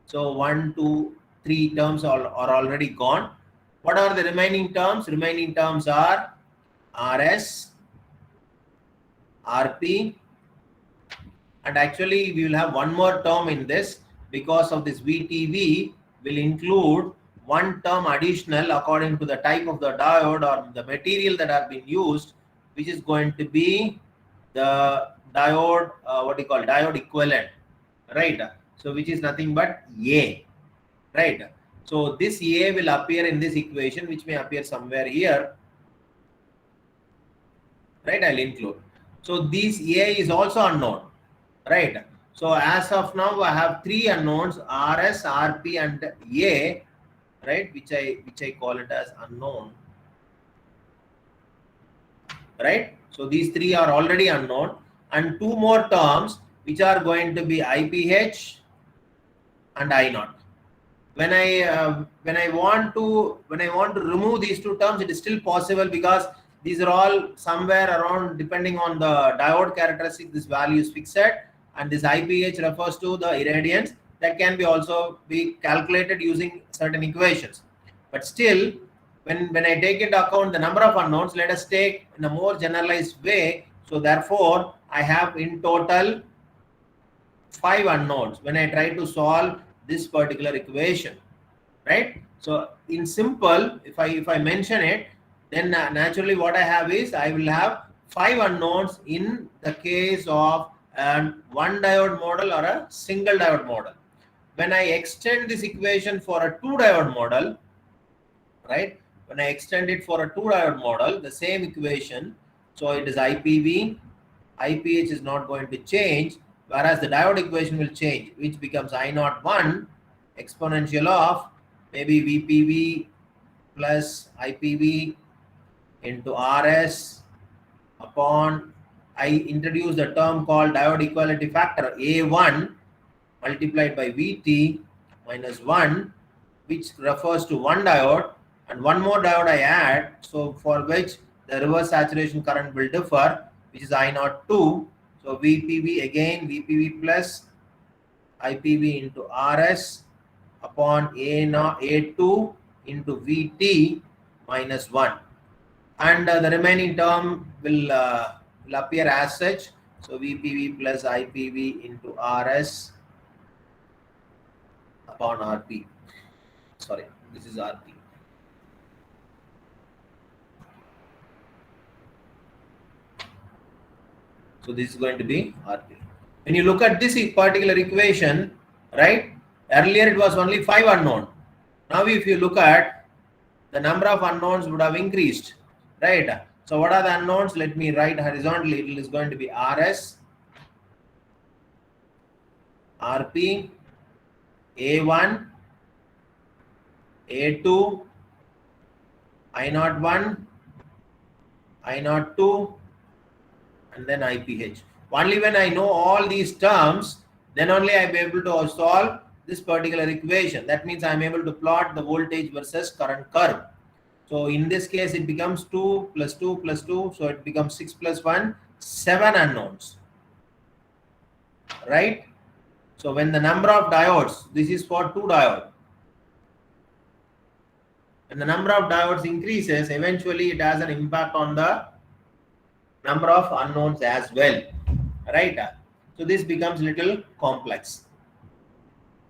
So 1, 2, 3 terms are already gone. What are the remaining terms? Remaining terms are RS, RP, and actually we will have one more term in this, because of this VTV will include one term additional according to the type of the diode or the material that have been used, which is going to be the diode, diode equivalent, right? So which is nothing but A, right? So this A will appear in this equation, which may appear somewhere here, right? I'll include. So this A is also unknown, right? So as of now, I have three unknowns: RS, RP, and A, right? Which I call it as unknown, right? So these three are already unknown, and two more terms which are going to be IPH and I naught. When I want to remove these two terms, it is still possible, because these are all somewhere around, depending on the diode characteristic, this value is fixed, and this IPH refers to the irradiance that can be also be calculated using certain equations. But still, when I take into account the number of unknowns, let us take in a more generalized way. So therefore, I have in total 5 unknowns when I try to solve this particular equation, right? So in simple, if I mention it, then naturally what I have is I will have 5 unknowns in the case of one diode model or a single diode model. When I extend this equation for a 2 diode model, right? When I extend it for a 2 diode model, the same equation, so it is IPV, IPH is not going to change, whereas the diode equation will change, which becomes I naught 1 exponential of maybe VPV plus IPV into RS upon, I introduce the term called diode equality factor A1 multiplied by VT minus 1, which refers to one diode, and one more diode I add, so for which the reverse saturation current will differ, which is I naught 2. So VPV again, VPV plus IPV into RS upon A2 into VT minus 1. And the remaining term will appear as such. So VPV plus IPV into RS upon RP. Sorry, this is RP. So this is going to be RP. When you look at this particular equation, right? Earlier it was only 5 unknown. Now if you look at, the number of unknowns would have increased, right? So what are the unknowns? Let me write horizontally. It is going to be RS, RP, A1, A2, I naught 1, I naught 2, and then IPH. Only when I know all these terms, then only I will be able to solve this particular equation. That means I am able to plot the voltage versus current curve. So in this case, it becomes 2 plus 2 plus 2. So it becomes 6 plus 1, 7 unknowns, right? So when the number of diodes, this is for 2 diodes. When the number of diodes increases, eventually it has an impact on the number of unknowns as well, right? So this becomes little complex.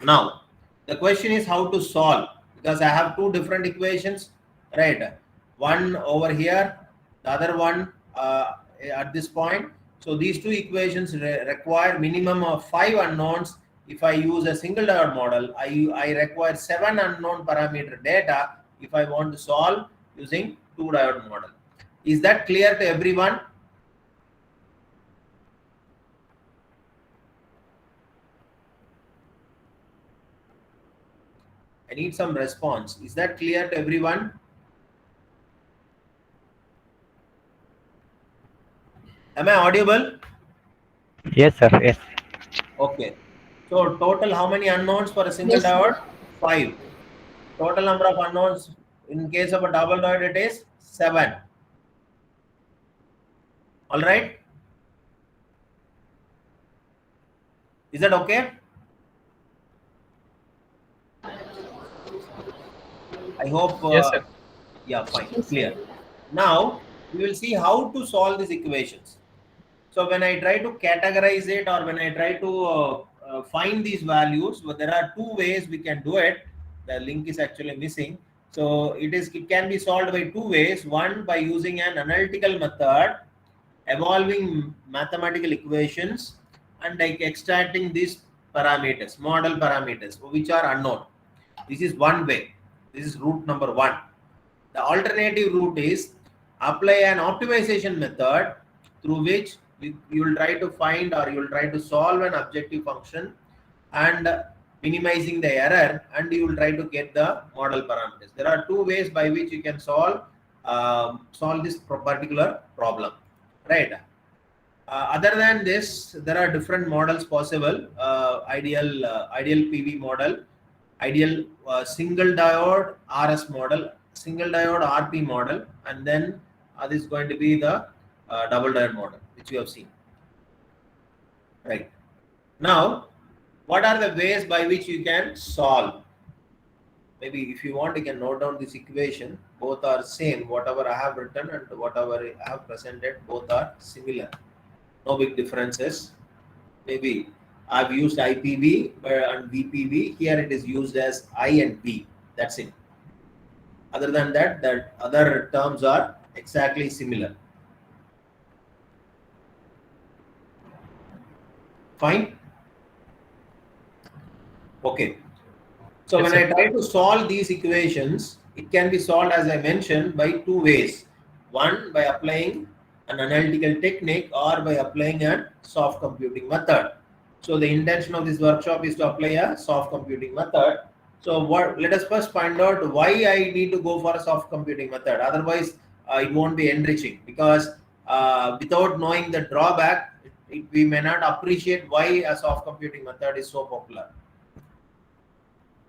Now, the question is how to solve, because I have two different equations, right? One over here, the other one at this point. So these two equations require minimum of 5 unknowns. If I use a single diode model, I require 7 unknown parameter data if I want to solve using two diode model. Is that clear to everyone? I need some response. Is that clear to everyone? Am I audible? Yes, sir. Yes. Okay. So total how many unknowns for a single Yes, sir. diode? 5. Total number of unknowns in case of a double diode it is 7. All right. Is that okay? I hope. Yes, sir. Yeah, fine, Yes, sir. clear. Now we will see how to solve these equations. So when I try to categorize it, or when I try to find these values, well, there are two ways we can do it. The link is actually missing. So it can be solved by two ways. One, by using an analytical method, evolving mathematical equations, and like extracting these parameters, model parameters, which are unknown. This is one way. This is route number one. The alternative route is apply an optimization method through which you will try to find, or you will try to solve an objective function and minimizing the error, and you will try to get the model parameters. There are two ways by which you can solve this particular problem, right? Other than this, there are different models possible. Ideal PV model, ideal single diode RS model, single diode RP model, and then this is going to be the double diode model, which you have seen. Right. Now, what are the ways by which you can solve? Maybe if you want, you can note down this equation. Both are same. Whatever I have written and whatever I have presented, both are similar. No big differences. Maybe I've used IPV and VPV. Here it is used as I and V. That's it. Other than that, the other terms are exactly similar. Fine. Okay. So Yes, when sir. I try to solve these equations, it can be solved, as I mentioned, by two ways. One, by applying an analytical technique, or by applying a soft computing method. So the intention of this workshop is to apply a soft computing method. So let us first find out why I need to go for a soft computing method. Otherwise, it won't be enriching, because without knowing the drawback, we may not appreciate why a soft computing method is so popular.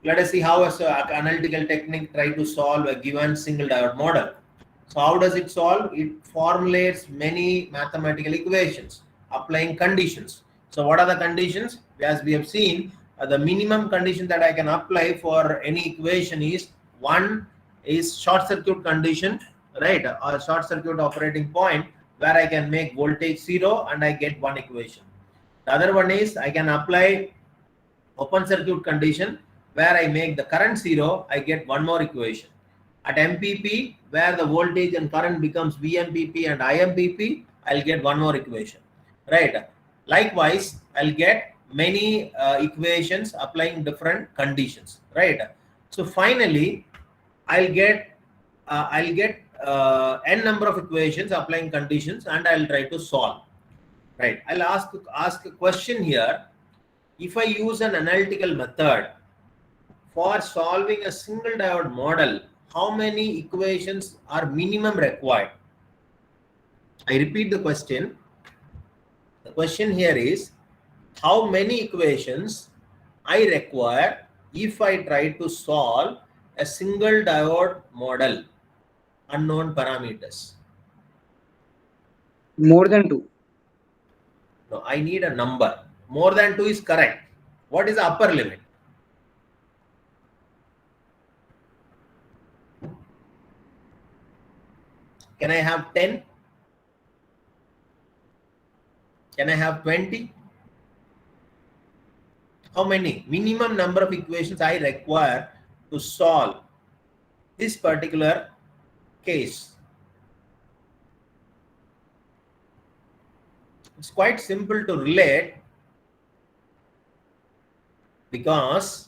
Let us see how an analytical technique try to solve a given single diode model. So how does it solve? It formulates many mathematical equations applying conditions. So what are the conditions? As we have seen, the minimum condition that I can apply for any equation is one is short circuit condition, right? Or short circuit operating point, where I can make voltage 0 and I get one equation. The other one is I can apply open circuit condition, where I make the current 0, I get one more equation. At MPP, where the voltage and current becomes VMPP and IMPP, I'll get one more equation, right? Likewise, I'll get many equations applying different conditions, right? So finally, I'll get n number of equations applying conditions, and I'll try to solve, right? I'll ask a question here. If I use an analytical method for solving a single diode model, how many equations are minimum required? I repeat the question. The question here is, how many equations I require if I try to solve a single diode model, unknown parameters? More than two. No, I need a number. More than 2 is correct. What is the upper limit? Can I have 10? Can I have 20? how many minimum number of equations I require to solve this particular case. It's quite simple to relate, because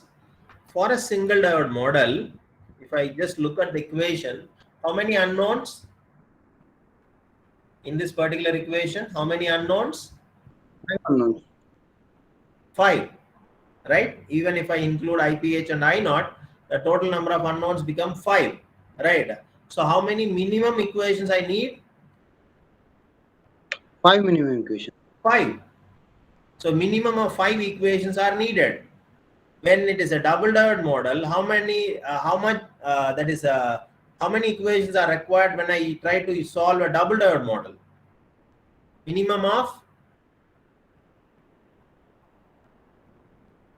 for a single diode model, if I just look at the equation, how many unknowns in this particular equation? How many unknowns? Unknowns. 5, right? Even if I include IPH and I naught, the total number of unknowns become 5, right? So how many minimum equations I need? 5 minimum equation. 5. So minimum of 5 equations are needed. When it is a double diode model, how many how many equations are required when I try to solve a double diode model? Minimum of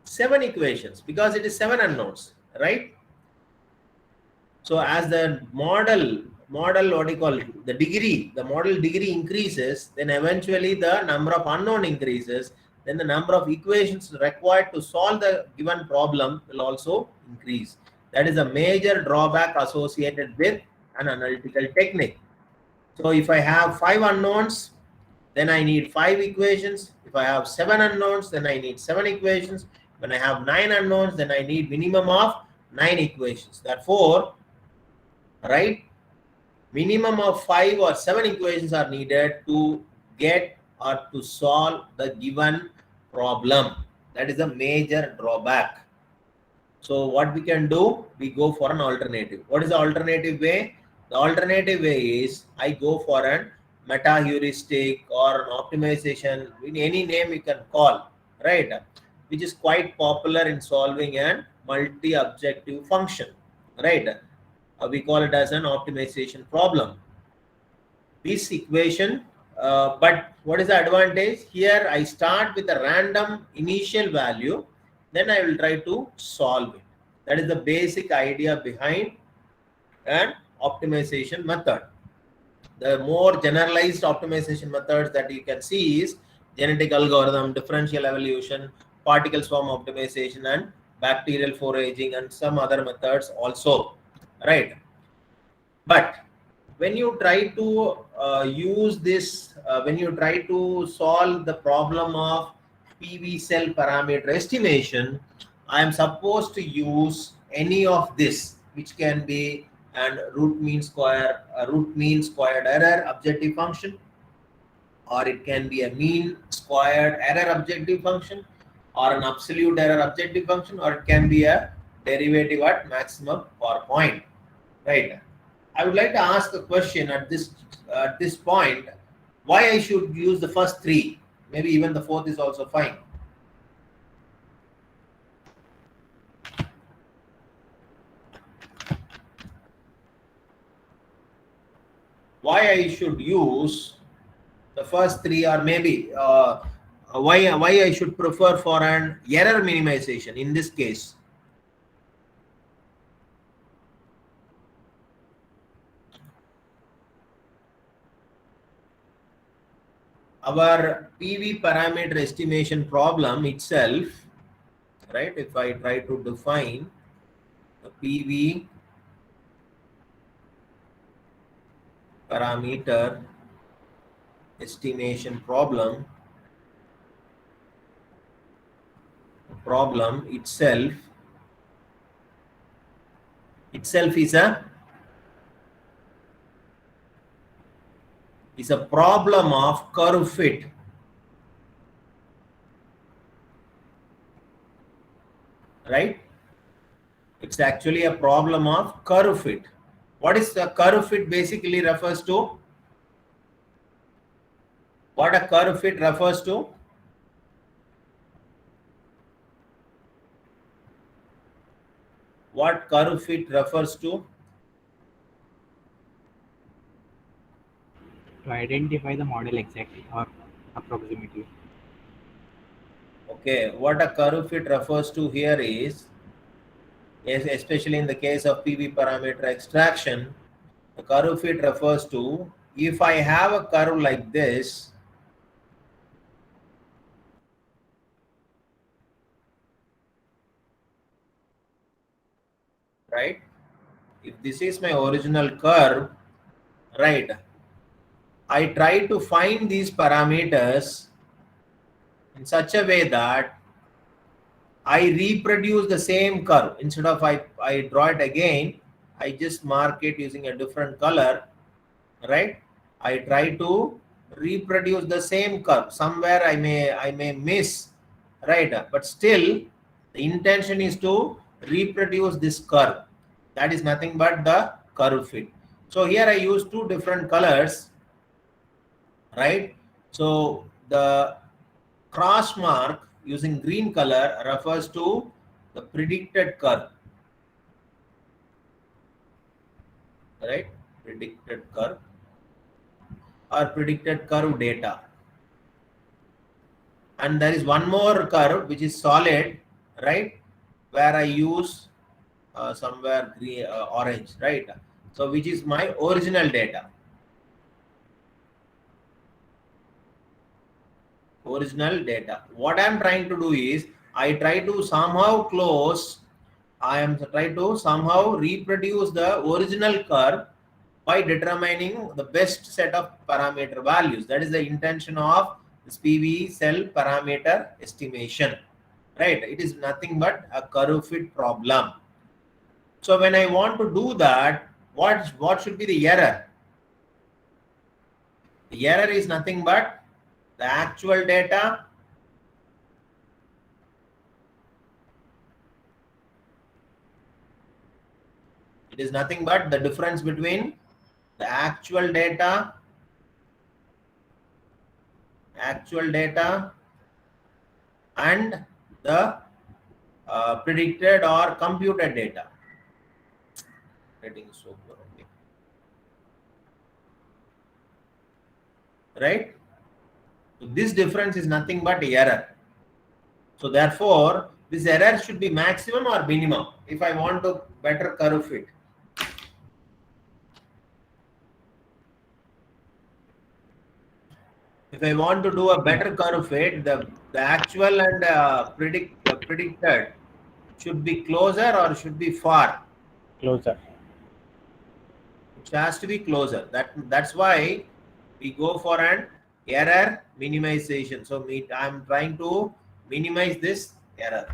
7 equations, because it is 7 unknowns, right? So as the model what do you call it, the model degree increases, then eventually the number of unknown increases, then the number of equations required to solve the given problem will also increase. That is a major drawback associated with an analytical technique. So if I have 5 unknowns, then I need 5 equations. If I have 7 unknowns, then I need 7 equations. When I have 9 unknowns, then I need minimum of 9 equations. Therefore, right, minimum of 5 or 7 equations are needed to get or to solve the given problem. That is a major drawback. So what we can do, we go for an alternative. What is the alternative way? The alternative way is I go for an meta heuristic or an optimization, in any name you can call, right? Which is quite popular in solving an multi-objective function, right? We call it as an optimization problem. This equation, but what is the advantage? Here I start with a random initial value, then I will try to solve it. That is the basic idea behind an optimization method. The more generalized optimization methods that you can see is genetic algorithm, differential evolution, particle swarm optimization, and bacterial foraging, and some other methods also, right? But when you try to use this, when you try to solve the problem of PV cell parameter estimation, I am supposed to use any of this, which can be an root mean squared error objective function, or it can be a mean squared error objective function, or an absolute error objective function, or it can be a derivative at maximum power point, right? I would like to ask a question at this point, why I should use the first 3? Maybe even the 4th is also fine. Why I should use the first 3, or maybe why I should prefer for an error minimization in this case? Our PV parameter estimation problem itself, right? If I try to define the PV parameter estimation problem itself is a problem of curve fit, right? It's actually a problem of curve fit. What is the curve fit basically refers to? What a curve fit refers to? What curve fit refers to? To identify the model exactly or approximately. Okay, what a curve fit refers to here is, especially in the case of PV parameter extraction, the curve fit refers to, if I have a curve like this, right? If this is my original curve, right, I try to find these parameters in such a way that I reproduce the same curve. Instead of I draw it again, I just mark it using a different color, right? I try to reproduce the same curve. Somewhere I may miss, right? But still the intention is to reproduce this curve. That is nothing but the curve fit. So here I use two different colors, right? So the cross mark using green color refers to the predicted curve, right? Predicted curve or predicted curve data. And there is one more curve which is solid, right, where I use somewhere green, orange, right? So which is my original data. Original data. What I am trying to do is I try to somehow reproduce the original curve by determining the best set of parameter values. That is the intention of this PV cell parameter estimation, right? It is nothing but a curve fit problem. So when I want to do that, what should be the error? The error is nothing but the actual data it is nothing but the difference between the actual data and the predicted or computed data. Rating is so poor, okay. Right? So this difference is nothing but error. So therefore, this error should be maximum or minimum if I want to better curve fit. If I want to do a better curve fit, the actual and predicted should be closer or should be far. Closer. It has to be closer. That's why we go for an error minimization. So I'm trying to minimize this error,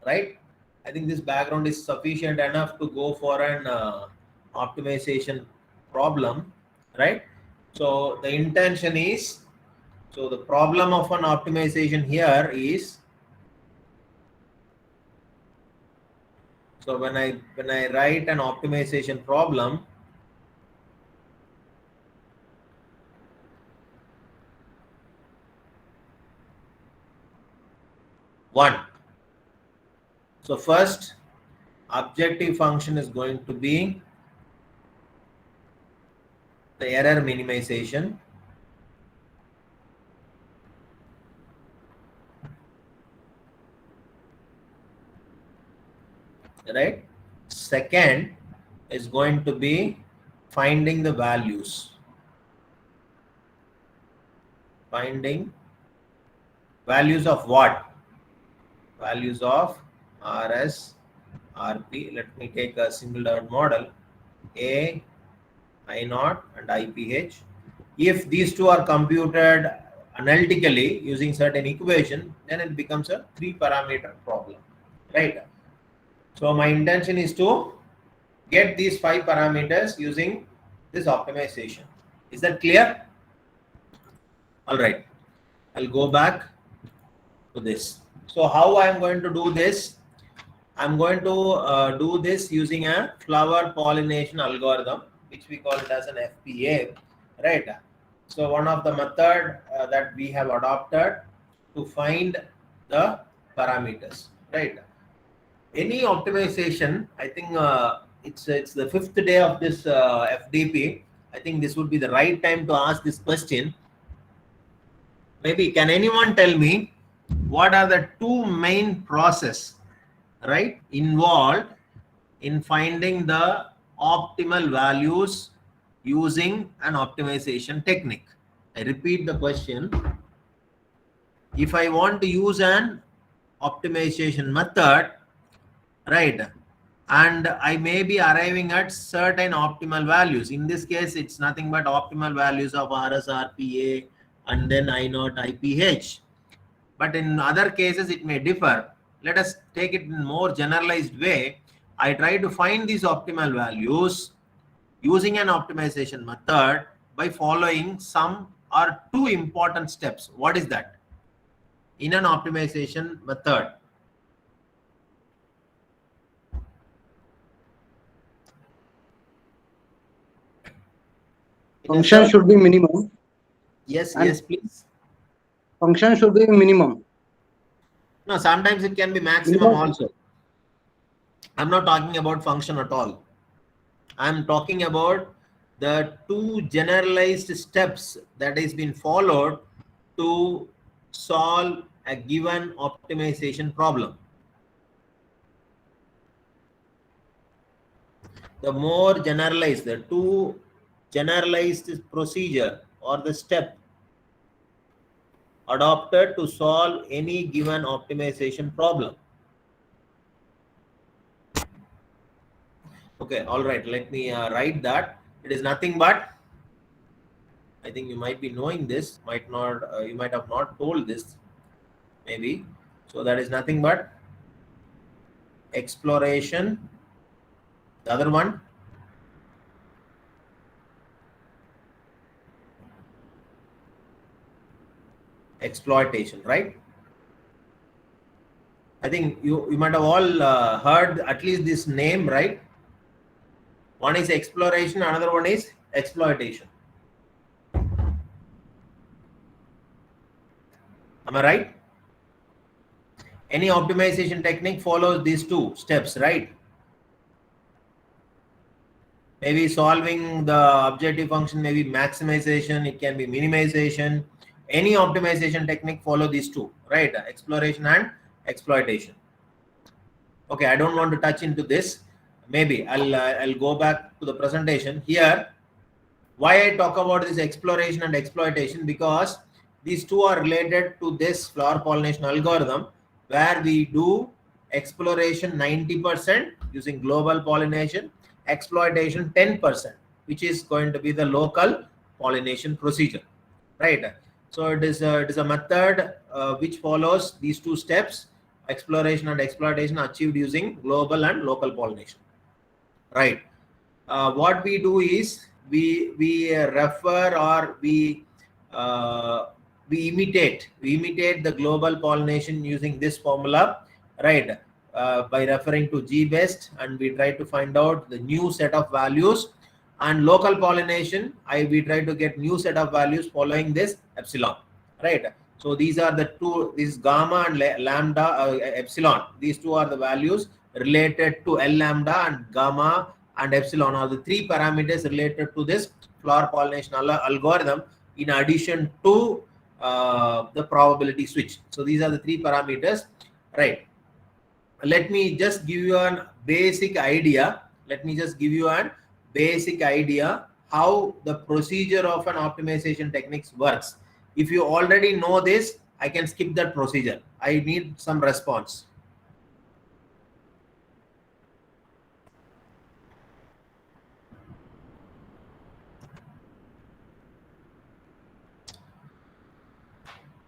right? I think this background is sufficient enough to go for an optimization problem, right? So the intention is, so the problem of an optimization here is, so when I write an optimization problem, one. So first objective function is going to be the error minimization. Right? Second is going to be finding the values. Finding values of what? Values of RS, RP. Let me take a single dot model. A, I0 and IPH. If these two are computed analytically using certain equation, then it becomes a 3-parameter problem, right? So my intention is to get these 5 parameters using this optimization. Is that clear? All right. I'll go back to this. So how I am going to do this? I'm going to do this using a flower pollination algorithm, which we call it as an FPA, right? So one of the method that we have adopted to find the parameters, right? Any optimization, I think it's the 5th day of this FDP. I think this would be the right time to ask this question. Maybe can anyone tell me what are the 2 main process, right, involved in finding the optimal values using an optimization technique? I repeat the question. If I want to use an optimization method, right, and I may be arriving at certain optimal values. In this case, it's nothing but optimal values of RS, RPA, and then I naught IPH. But in other cases, it may differ. Let us take it in more generalized way. I try to find these optimal values using an optimization method by following some or two important steps. What is that? In an optimization method, Function should be minimum. Yes, And yes, please. function should be minimum. No, sometimes it can be maximum Minimum. also. I'm not talking about function at all. I'm talking about the two generalized steps that has been followed to solve a given optimization problem. The more generalized, the two generalized procedure or the step adopted to solve any given optimization problem. Okay, all right, let me write that. It is nothing but, I think you might be knowing this, might not, you might have not told this, maybe. So that is nothing but exploration. The other one, exploitation, right? I think you might have all heard at least this name, right? One is exploration, another one is exploitation. Am I right? Any optimization technique follows these two steps, right? Maybe solving the objective function, maybe maximization, it can be minimization. Any optimization technique follow these two, right? Exploration and exploitation. Okay, I don't want to touch into this. Maybe I'll go back to the presentation here. Why I talk about this exploration and exploitation, because these two are related to this flower pollination algorithm, where we do exploration 90% using global pollination, exploitation 10%, which is going to be the local pollination procedure, right? So it is a method which follows these two steps, exploration and exploitation, achieved using global and local pollination, right? What we do is we refer, or we imitate the global pollination using this formula, right? By referring to G best, and we try to find out the new set of values. And local pollination, we try to get new set of values following this epsilon, right? So these are the two, this gamma and lambda, epsilon. These two are the values related to L lambda, and gamma and epsilon are the three parameters related to this flower pollination algorithm, in addition to the probability switch. So these are the three parameters, right? Let me just give you a basic idea. How the procedure of an optimization techniques works. If you already know this, I can skip that procedure. I need some response.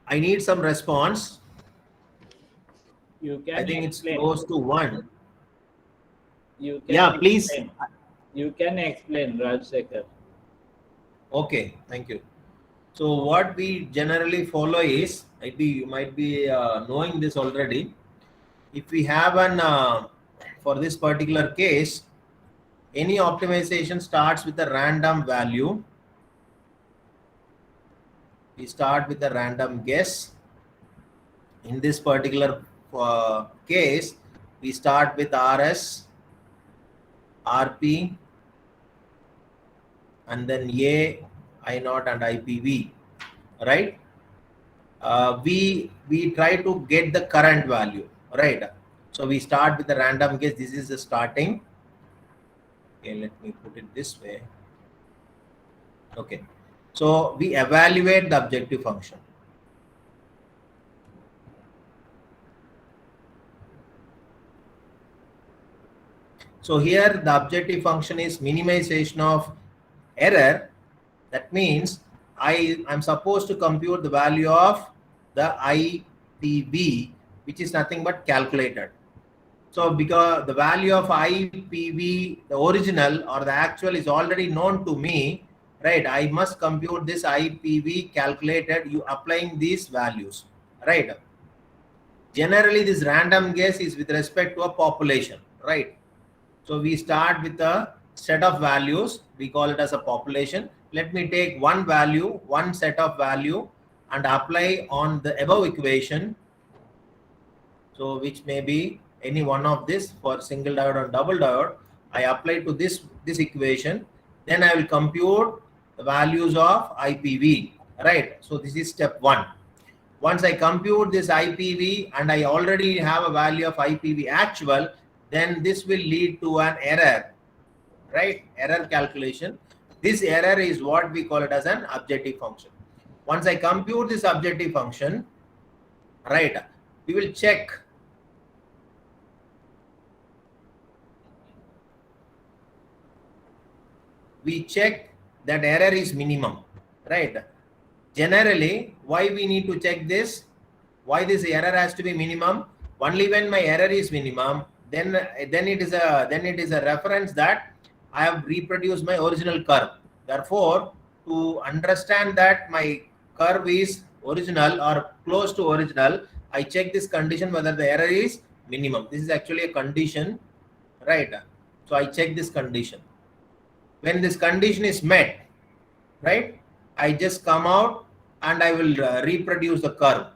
I need some response. You can I think explain. it's close to 1. You can Yeah, please. explain. You can explain, Rajsekhar. Okay, thank you. So what we generally follow is, you might be knowing this already. If we have an, for this particular case, any optimization starts with a random value. We start with a random guess. In this particular case, we start with RS, RP, and then A, I naught, and IPV, right? We try to get the current value, right? So we start with a random guess. This is the starting. Okay, let me put it this way. Okay, so we evaluate the objective function. So here the objective function is minimization of error. That means I'm supposed to compute the value of the IPV, which is nothing but calculated. So because the value of IPV, the original or the actual, is already known to me, right? I must compute this IPV calculated you applying these values, right? Generally, this random guess is with respect to a population, right? So we start with a set of values. We call it as a population. Let me take one value, one set of value, and apply on the above equation. So which may be any one of this for single diode and double diode. I apply to this equation. Then I will compute the values of IPV, right? So this is step one. Once I compute this IPV and I already have a value of IPV actual, then this will lead to an error, right? Error calculation. This error is what we call it as an objective function. Once I compute this objective function, right, we will check that error is minimum, right? Generally, why we need to check this? Why this error has to be minimum? Only when my error is minimum, then it is a reference that I have reproduced my original curve. Therefore, to understand that my curve is original or close to original, I check this condition whether the error is minimum. This is actually a condition, right? So I check this condition. When this condition is met, right, I just come out and I will reproduce the curve.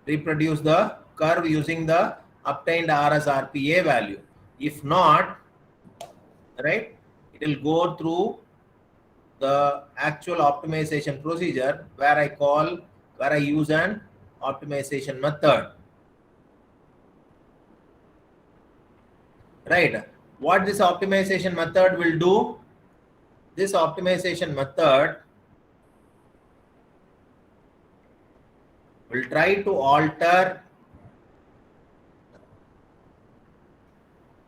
Reproduce the curve using the obtained RSRPA value. If not, right, it will go through the actual optimization procedure where I use an optimization method. Right. What this optimization method will do? This optimization method will try to alter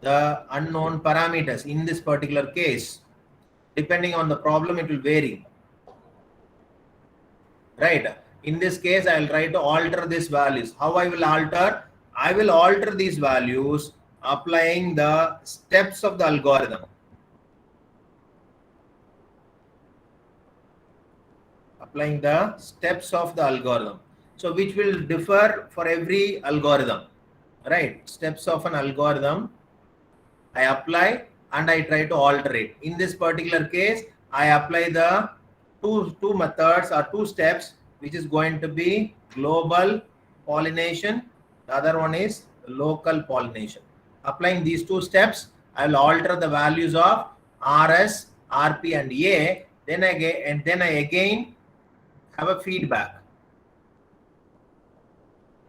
the unknown parameters. In this particular case, depending on the problem, it will vary. Right. In this case, I will try to alter these values. How I will alter? I will alter these values applying the steps of the algorithm. Applying the steps of the algorithm. So which will differ for every algorithm, right? Steps of an algorithm I apply and I try to alter it. In this particular case, I apply the two methods or two steps, which is going to be global pollination. The other one is local pollination. Applying these two steps, I will alter the values of RS, RP, and A. Then I again have a feedback.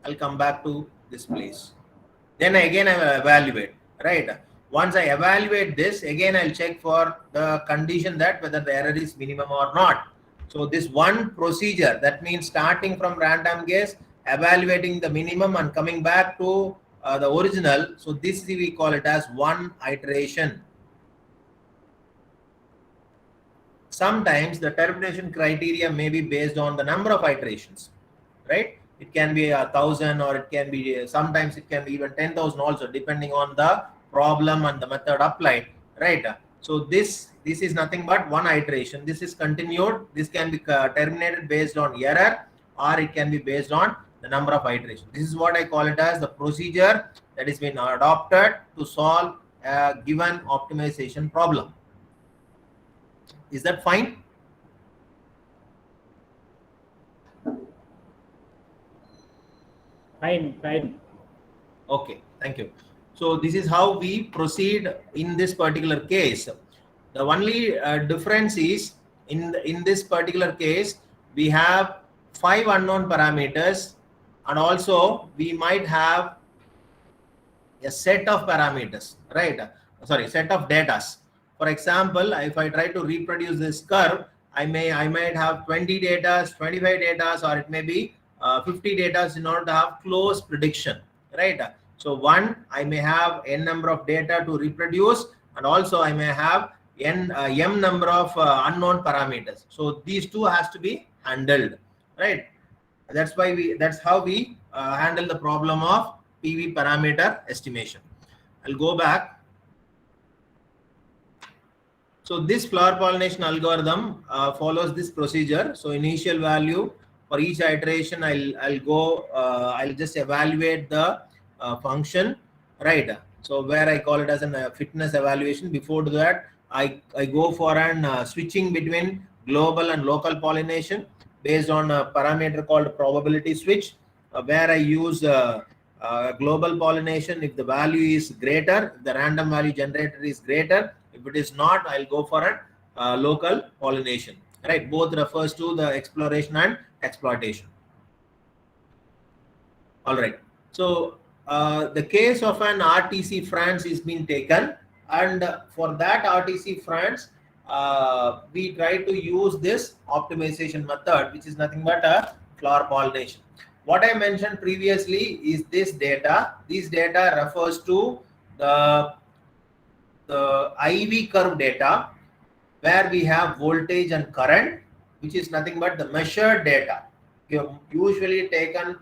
I'll come back to this place. Then again I will evaluate, right? Once I evaluate this, again I'll check for the condition that whether the error is minimum or not. So this one procedure, that means starting from random guess, evaluating the minimum and coming back to the original. So this we call it as one iteration. Sometimes the termination criteria may be based on the number of iterations, right? It can be 1,000 or it can be, sometimes it can be even 10,000 also, depending on the problem and the method applied, right? So this is nothing but one iteration. This is continued. This can be terminated based on error, or it can be based on the number of iterations. This is what I call it as the procedure that is been adopted to solve a given optimization problem. Is that fine? Fine. Okay, thank you. So this is how we proceed in this particular case. The only difference is in this particular case, we have 5 unknown parameters, and also we might have a set of parameters, right? Sorry, set of datas. For example, if I try to reproduce this curve, I might have 20 datas, 25 datas, or it may be 50 datas in order to have close prediction, right? So one, I may have n number of data to reproduce, and also I may have m number of unknown parameters. So these two has to be handled, right? That's how we handle the problem of PV parameter estimation. I'll go back. So this flower pollination algorithm follows this procedure. So initial value for each iteration, I'll just evaluate the function, right? So where I call it as a fitness evaluation. Before that, I go for an switching between global and local pollination based on a parameter called probability switch, where I use global pollination if the value is greater, the random value generator is greater. If it is not, I'll go for a local pollination, right? Both refers to the exploration and exploitation. All right. So the case of an RTC France is being taken, and for that RTC France, we try to use this optimization method, which is nothing but a flower pollination. What I mentioned previously is this data. This data refers to the IV curve data, where we have voltage and current, which is nothing but the measured data. You have usually taken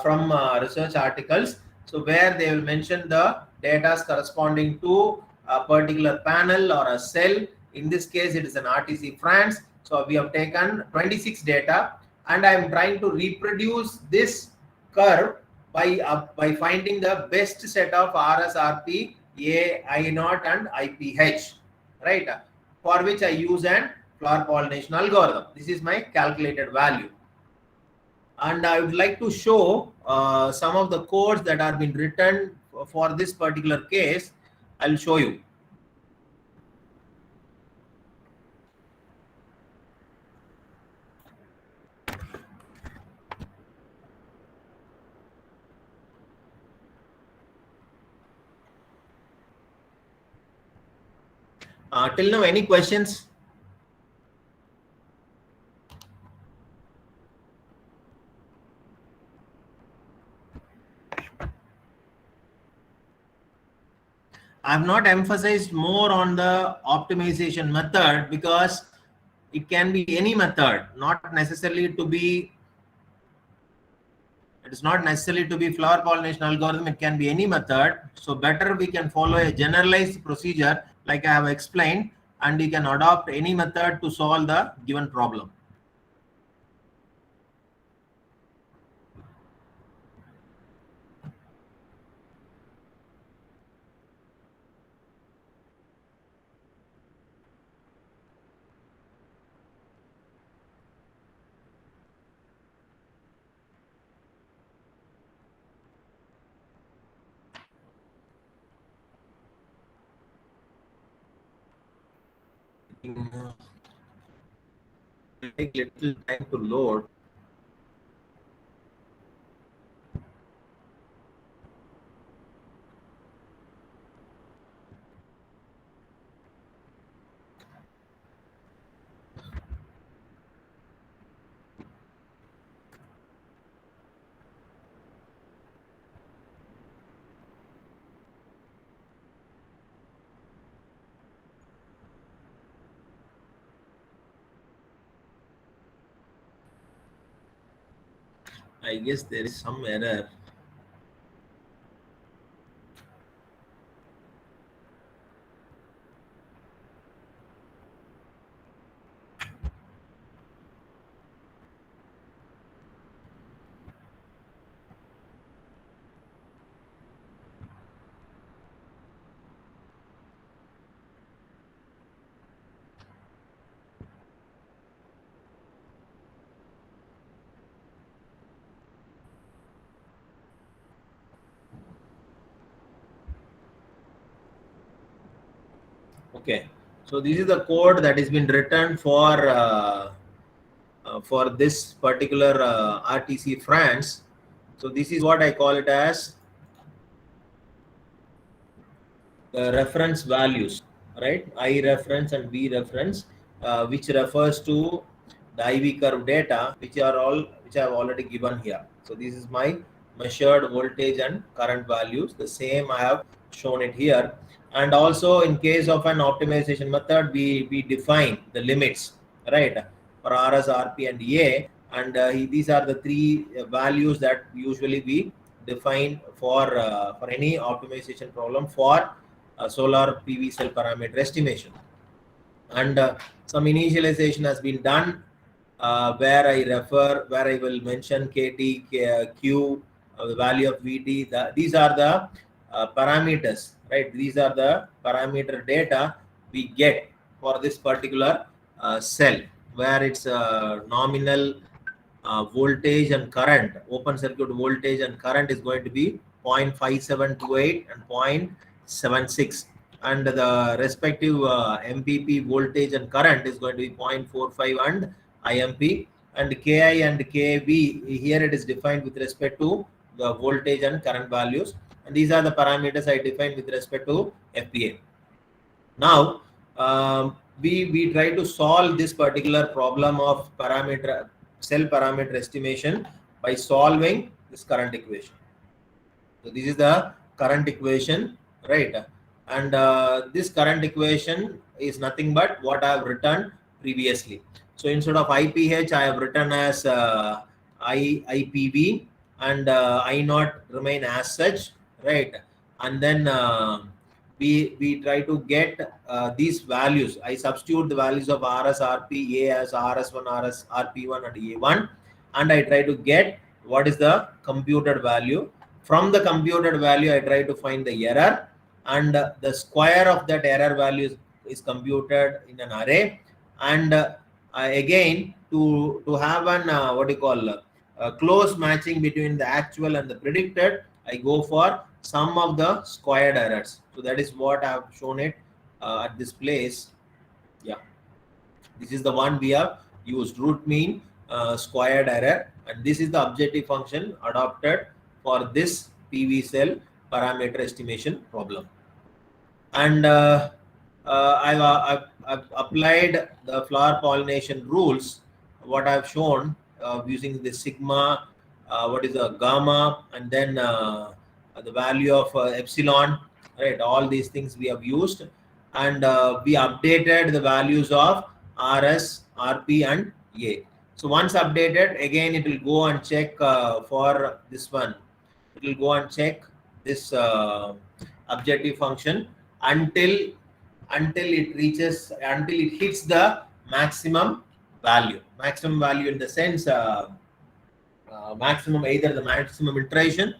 from research articles. So where they will mention the data corresponding to a particular panel or a cell. In this case, it is an RTC France. So we have taken 26 data, and I am trying to reproduce this curve by finding the best set of RSRP, A, I0, and IPH, right? For which I use an flower pollination algorithm. This is my calculated value. And I would like to show some of the codes that are being written for this particular case. I'll show you. Till now, any questions? I have not emphasized more on the optimization method because it can be any method, not necessarily to be. It is not necessarily to be flower pollination algorithm. It can be any method. So better we can follow a generalized procedure like I have explained, and you can adopt any method to solve the given problem. Take little time to load. I guess there is some error. Okay, so this is the code that has been written for this particular RTC France. So this is what I call it as the reference values, right? I reference and V reference, which refers to the IV curve data, which I have already given here. So this is my measured voltage and current values. The same I have shown it here. And also in case of an optimization method, we define the limits, right, for RS, RP and A. And these are the three values that usually we define for any optimization problem for solar PV cell parameter estimation. And some initialization has been done where I will mention KT, Q, the value of VT. These are the parameters, right? These are the parameter data we get for this particular cell, where it's nominal voltage and current, open circuit voltage and current is going to be 0.5728 and 0.76, and the respective MPP voltage and current is going to be 0.45 and IMP, and KI and KV here it is defined with respect to the voltage and current values, and these are the parameters I defined with respect to FPA. Now we try to solve this particular problem of cell parameter estimation by solving this current equation. So this is the current equation, right? And this current equation is nothing but what I have written previously. So instead of IPH, I have written as IPV, and I not remain as such, right? And then we try to get these values. I substitute the values of RS, RP, A as RS1, RP1 and A1, and I try to get what is the computed value. From the computed value, I try to find the error, and the square of that error value is computed in an array. And again, to have an what you call close matching between the actual and the predicted, I go for sum of the squared errors. So that is what I have shown it at this place. Yeah, this is the one we have used, root mean squared error, and this is the objective function adopted for this PV cell parameter estimation problem. And I've applied the flower pollination rules, what I've shown using the sigma, what is the gamma, and then the value of epsilon, right? All these things we have used, and we updated the values of RS, RP and A. So once updated, again it will go and check for this one. It will go and check this objective function until it hits the maximum value. Maximum value in the sense maximum, either the maximum iteration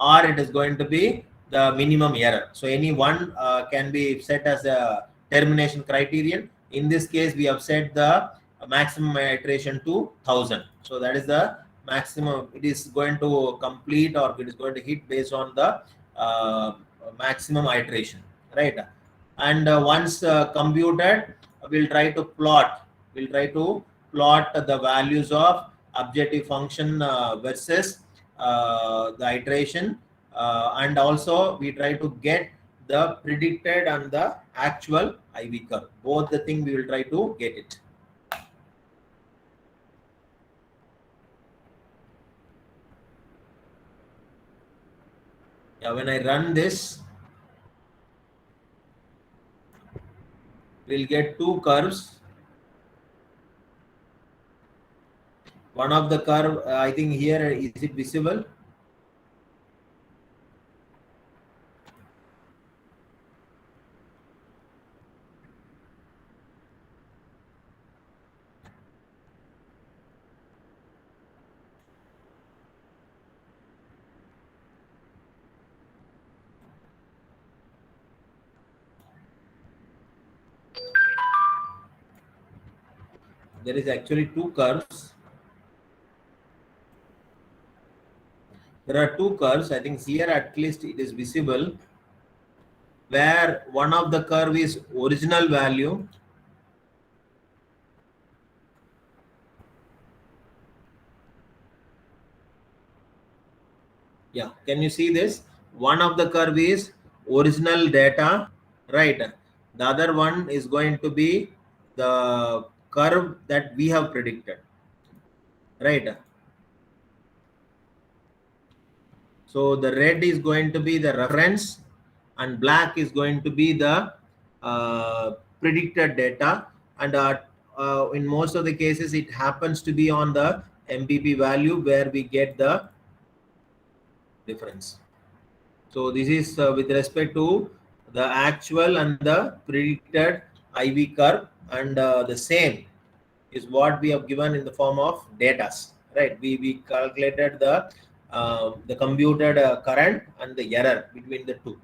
or it is going to be the minimum error. So any one can be set as a termination criterion. In this case, we have set the maximum iteration to 1000. So that is the maximum it is going to complete, or it is going to hit based on the maximum iteration, right? And once computed, we'll try to plot the values of objective function versus the iteration, and also we try to get the predicted and the actual IV curve. Both the thing we will try to get it. Yeah, when I run this, we'll get two curves. One of the curve, I think here, is it visible? There is actually two curves. There are two curves. I think here at least it is visible, where one of the curve is original value. Yeah, can you see this? One of the curve is original data, right? The other one is going to be the curve that we have predicted, right? So the red is going to be the reference and black is going to be the predicted data. And in most of the cases, it happens to be on the MPP value where we get the difference. So this is with respect to the actual and the predicted IV curve, and the same is what we have given in the form of data, right? We calculated the computed current and the error between the two.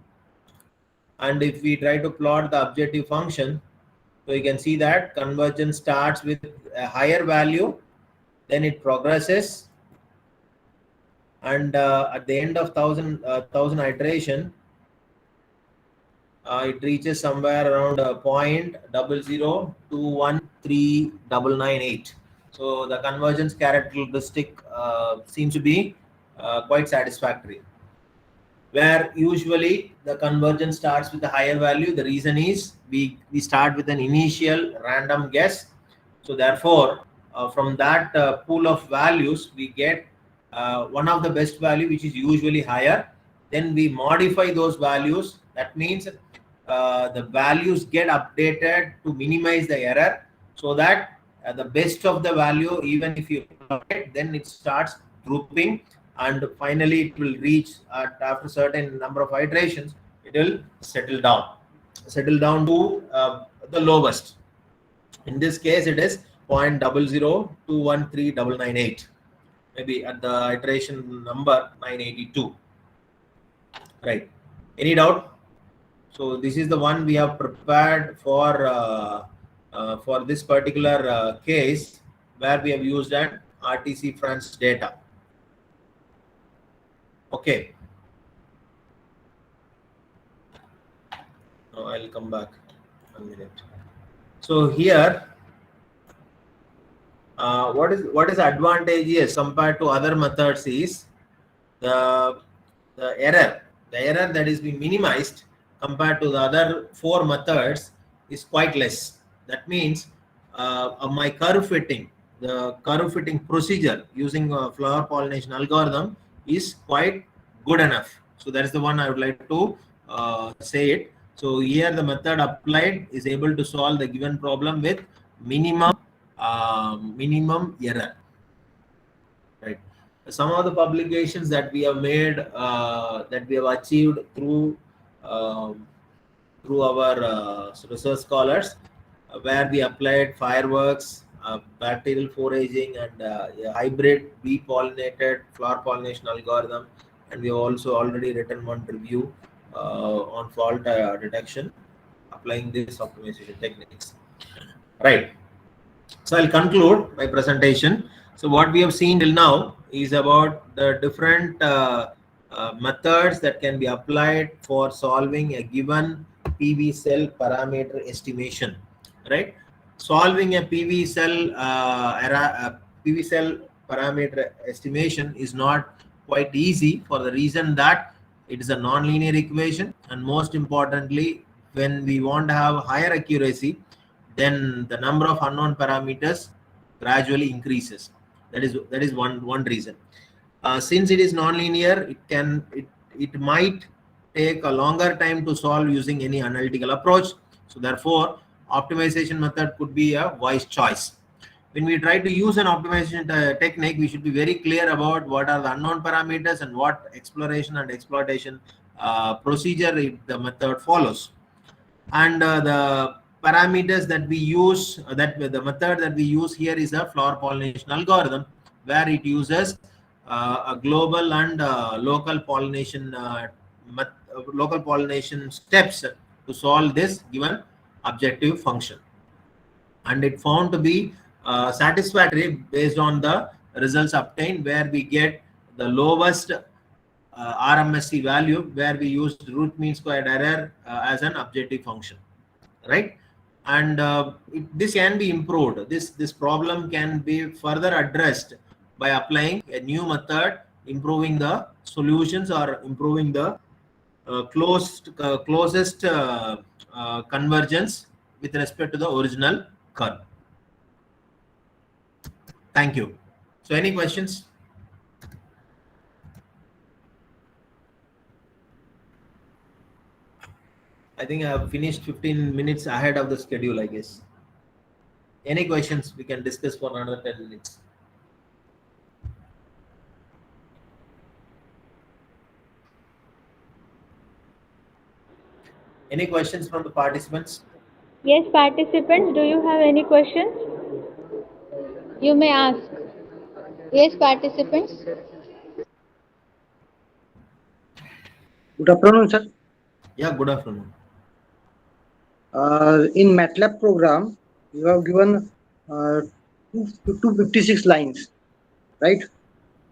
And if we try to plot the objective function, so you can see that convergence starts with a higher value, then it progresses, and at the end of 1000 iteration, it reaches somewhere around 0.002139998. So the convergence characteristic seems to be quite satisfactory. Where usually the convergence starts with a higher value, the reason is we start with an initial random guess. So therefore, from that pool of values, we get one of the best value, which is usually higher. Then we modify those values. That means the values get updated to minimize the error, so that the best of the value, even if you update, then it starts grouping, and finally it will reach after certain number of iterations, it will settle down to the lowest. In this case, it is 0.002139998, maybe at the iteration number 982. Right? Any doubt? So this is the one we have prepared for this particular case, where we have used an RTC France data. Okay. Now I'll come back 1 minute. So here, what is advantageous compared to other methods is the error that is being minimized compared to the other 4 methods is quite less. That means my the curve fitting procedure using a flower pollination algorithm is quite good enough. So that is the one I would like to say it. So here the method applied is able to solve the given problem with minimum error. Right. Some of the publications that we have made, that we have achieved through our research scholars, where we applied fireworks, bacterial foraging, and a hybrid bee pollinated flower pollination algorithm, and we have also already written one review on fault detection applying these optimization techniques. Right. So I'll conclude my presentation. So what we have seen till now is about the different methods that can be applied for solving a given PV cell parameter estimation, right? Solving a PV cell parameter estimation is not quite easy, for the reason that it is a non-linear equation, and most importantly, when we want to have higher accuracy, then the number of unknown parameters gradually increases. That is one reason. Since it is non-linear, it might take a longer time to solve using any analytical approach. So therefore, optimization method could be a wise choice. When we try to use an optimization technique, we should be very clear about what are the unknown parameters and what exploration and exploitation procedure the method follows. And the parameters that we use, the method that we use here is a flower pollination algorithm, where it uses a global and local pollination steps to solve this given objective function, and it found to be satisfactory based on the results obtained, where we get the lowest RMSE value, where we used root mean squared error as an objective function, right? And this can be improved. This problem can be further addressed by applying a new method, improving the solutions or improving the closest convergence with respect to the original curve. Thank you. So any questions? I think I have finished 15 minutes ahead of the schedule, I guess. Any questions? We can discuss for another 10 minutes. Any questions from the participants? Yes, participants, do you have any questions? You may ask. Yes, participants. Good afternoon, sir. Yeah, good afternoon. In MATLAB program, you have given 256 lines, right?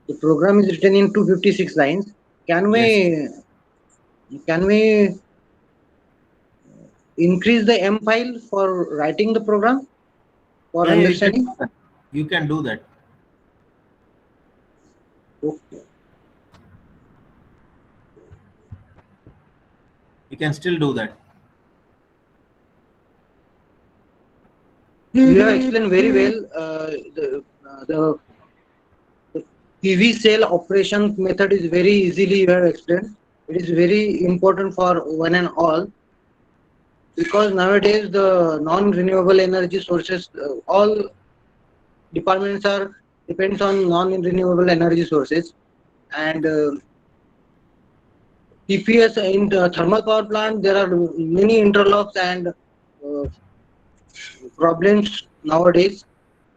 The program is written in 256 lines. Can Yes. we increase the M file for writing the program for Yeah, understanding? you can do that. Okay. You can still do that. You have explained very well the PV cell operation method is very easily you have explained. It is very important for one and all because nowadays the non-renewable energy sources, all departments are depends on non-renewable energy sources, and TPS in the thermal power plant there are many interlocks and problems nowadays.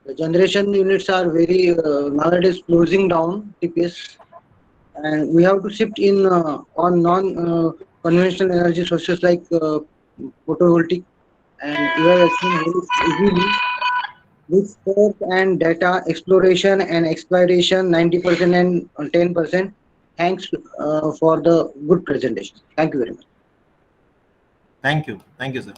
The generation units are very nowadays closing down TPS, and we have to shift in on non conventional energy sources like photovoltaic, and you have explained very easily with scope and data exploration and exploitation 90% and 10%. Thanks for the good presentation. Thank you very much. Thank you. Thank you, sir.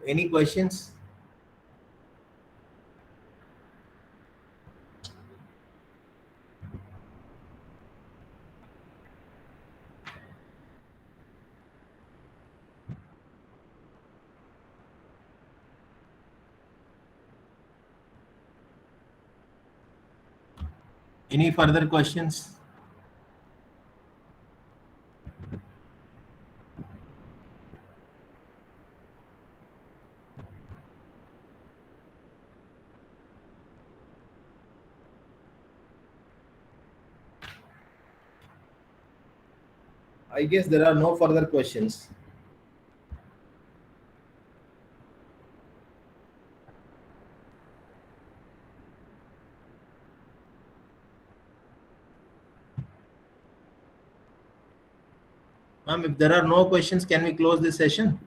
Any questions? Any further questions? I guess there are no further questions. Ma'am, if there are no questions, can we close this session?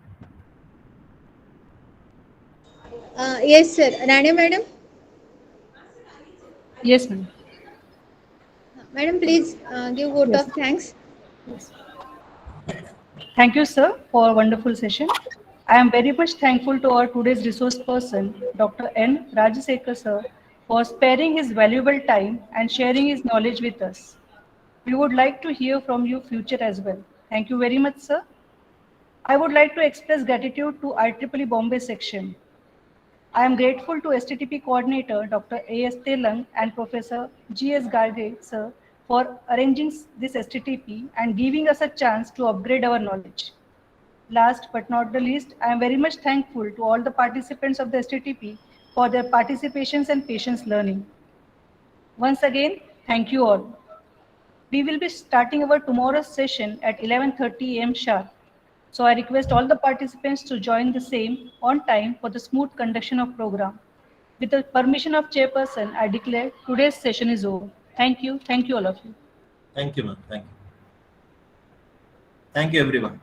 Yes, sir. Rania madam. Yes, ma'am. Madam, please give vote Yes. of thanks. Yes. Thank you, sir, for a wonderful session. I am very much thankful to our today's resource person, Dr. N. Rajasekhar, sir, for sparing his valuable time and sharing his knowledge with us. We would like to hear from you future as well. Thank you very much, sir. I would like to express gratitude to IEEE Bombay section. I am grateful to STTP coordinator Dr. A.S. Telang and Professor G.S. Garge, sir, for arranging this STTP and giving us a chance to upgrade our knowledge. Last but not the least, I am very much thankful to all the participants of the STTP for their participations and patience learning. Once again, thank you all. We will be starting our tomorrow's session at 11:30 a.m. sharp. So I request all the participants to join the same on time for the smooth conduction of program. With the permission of chairperson, I declare today's session is over. Thank you. Thank you all of you. Thank you, ma'am. Thank you. Thank you, everyone.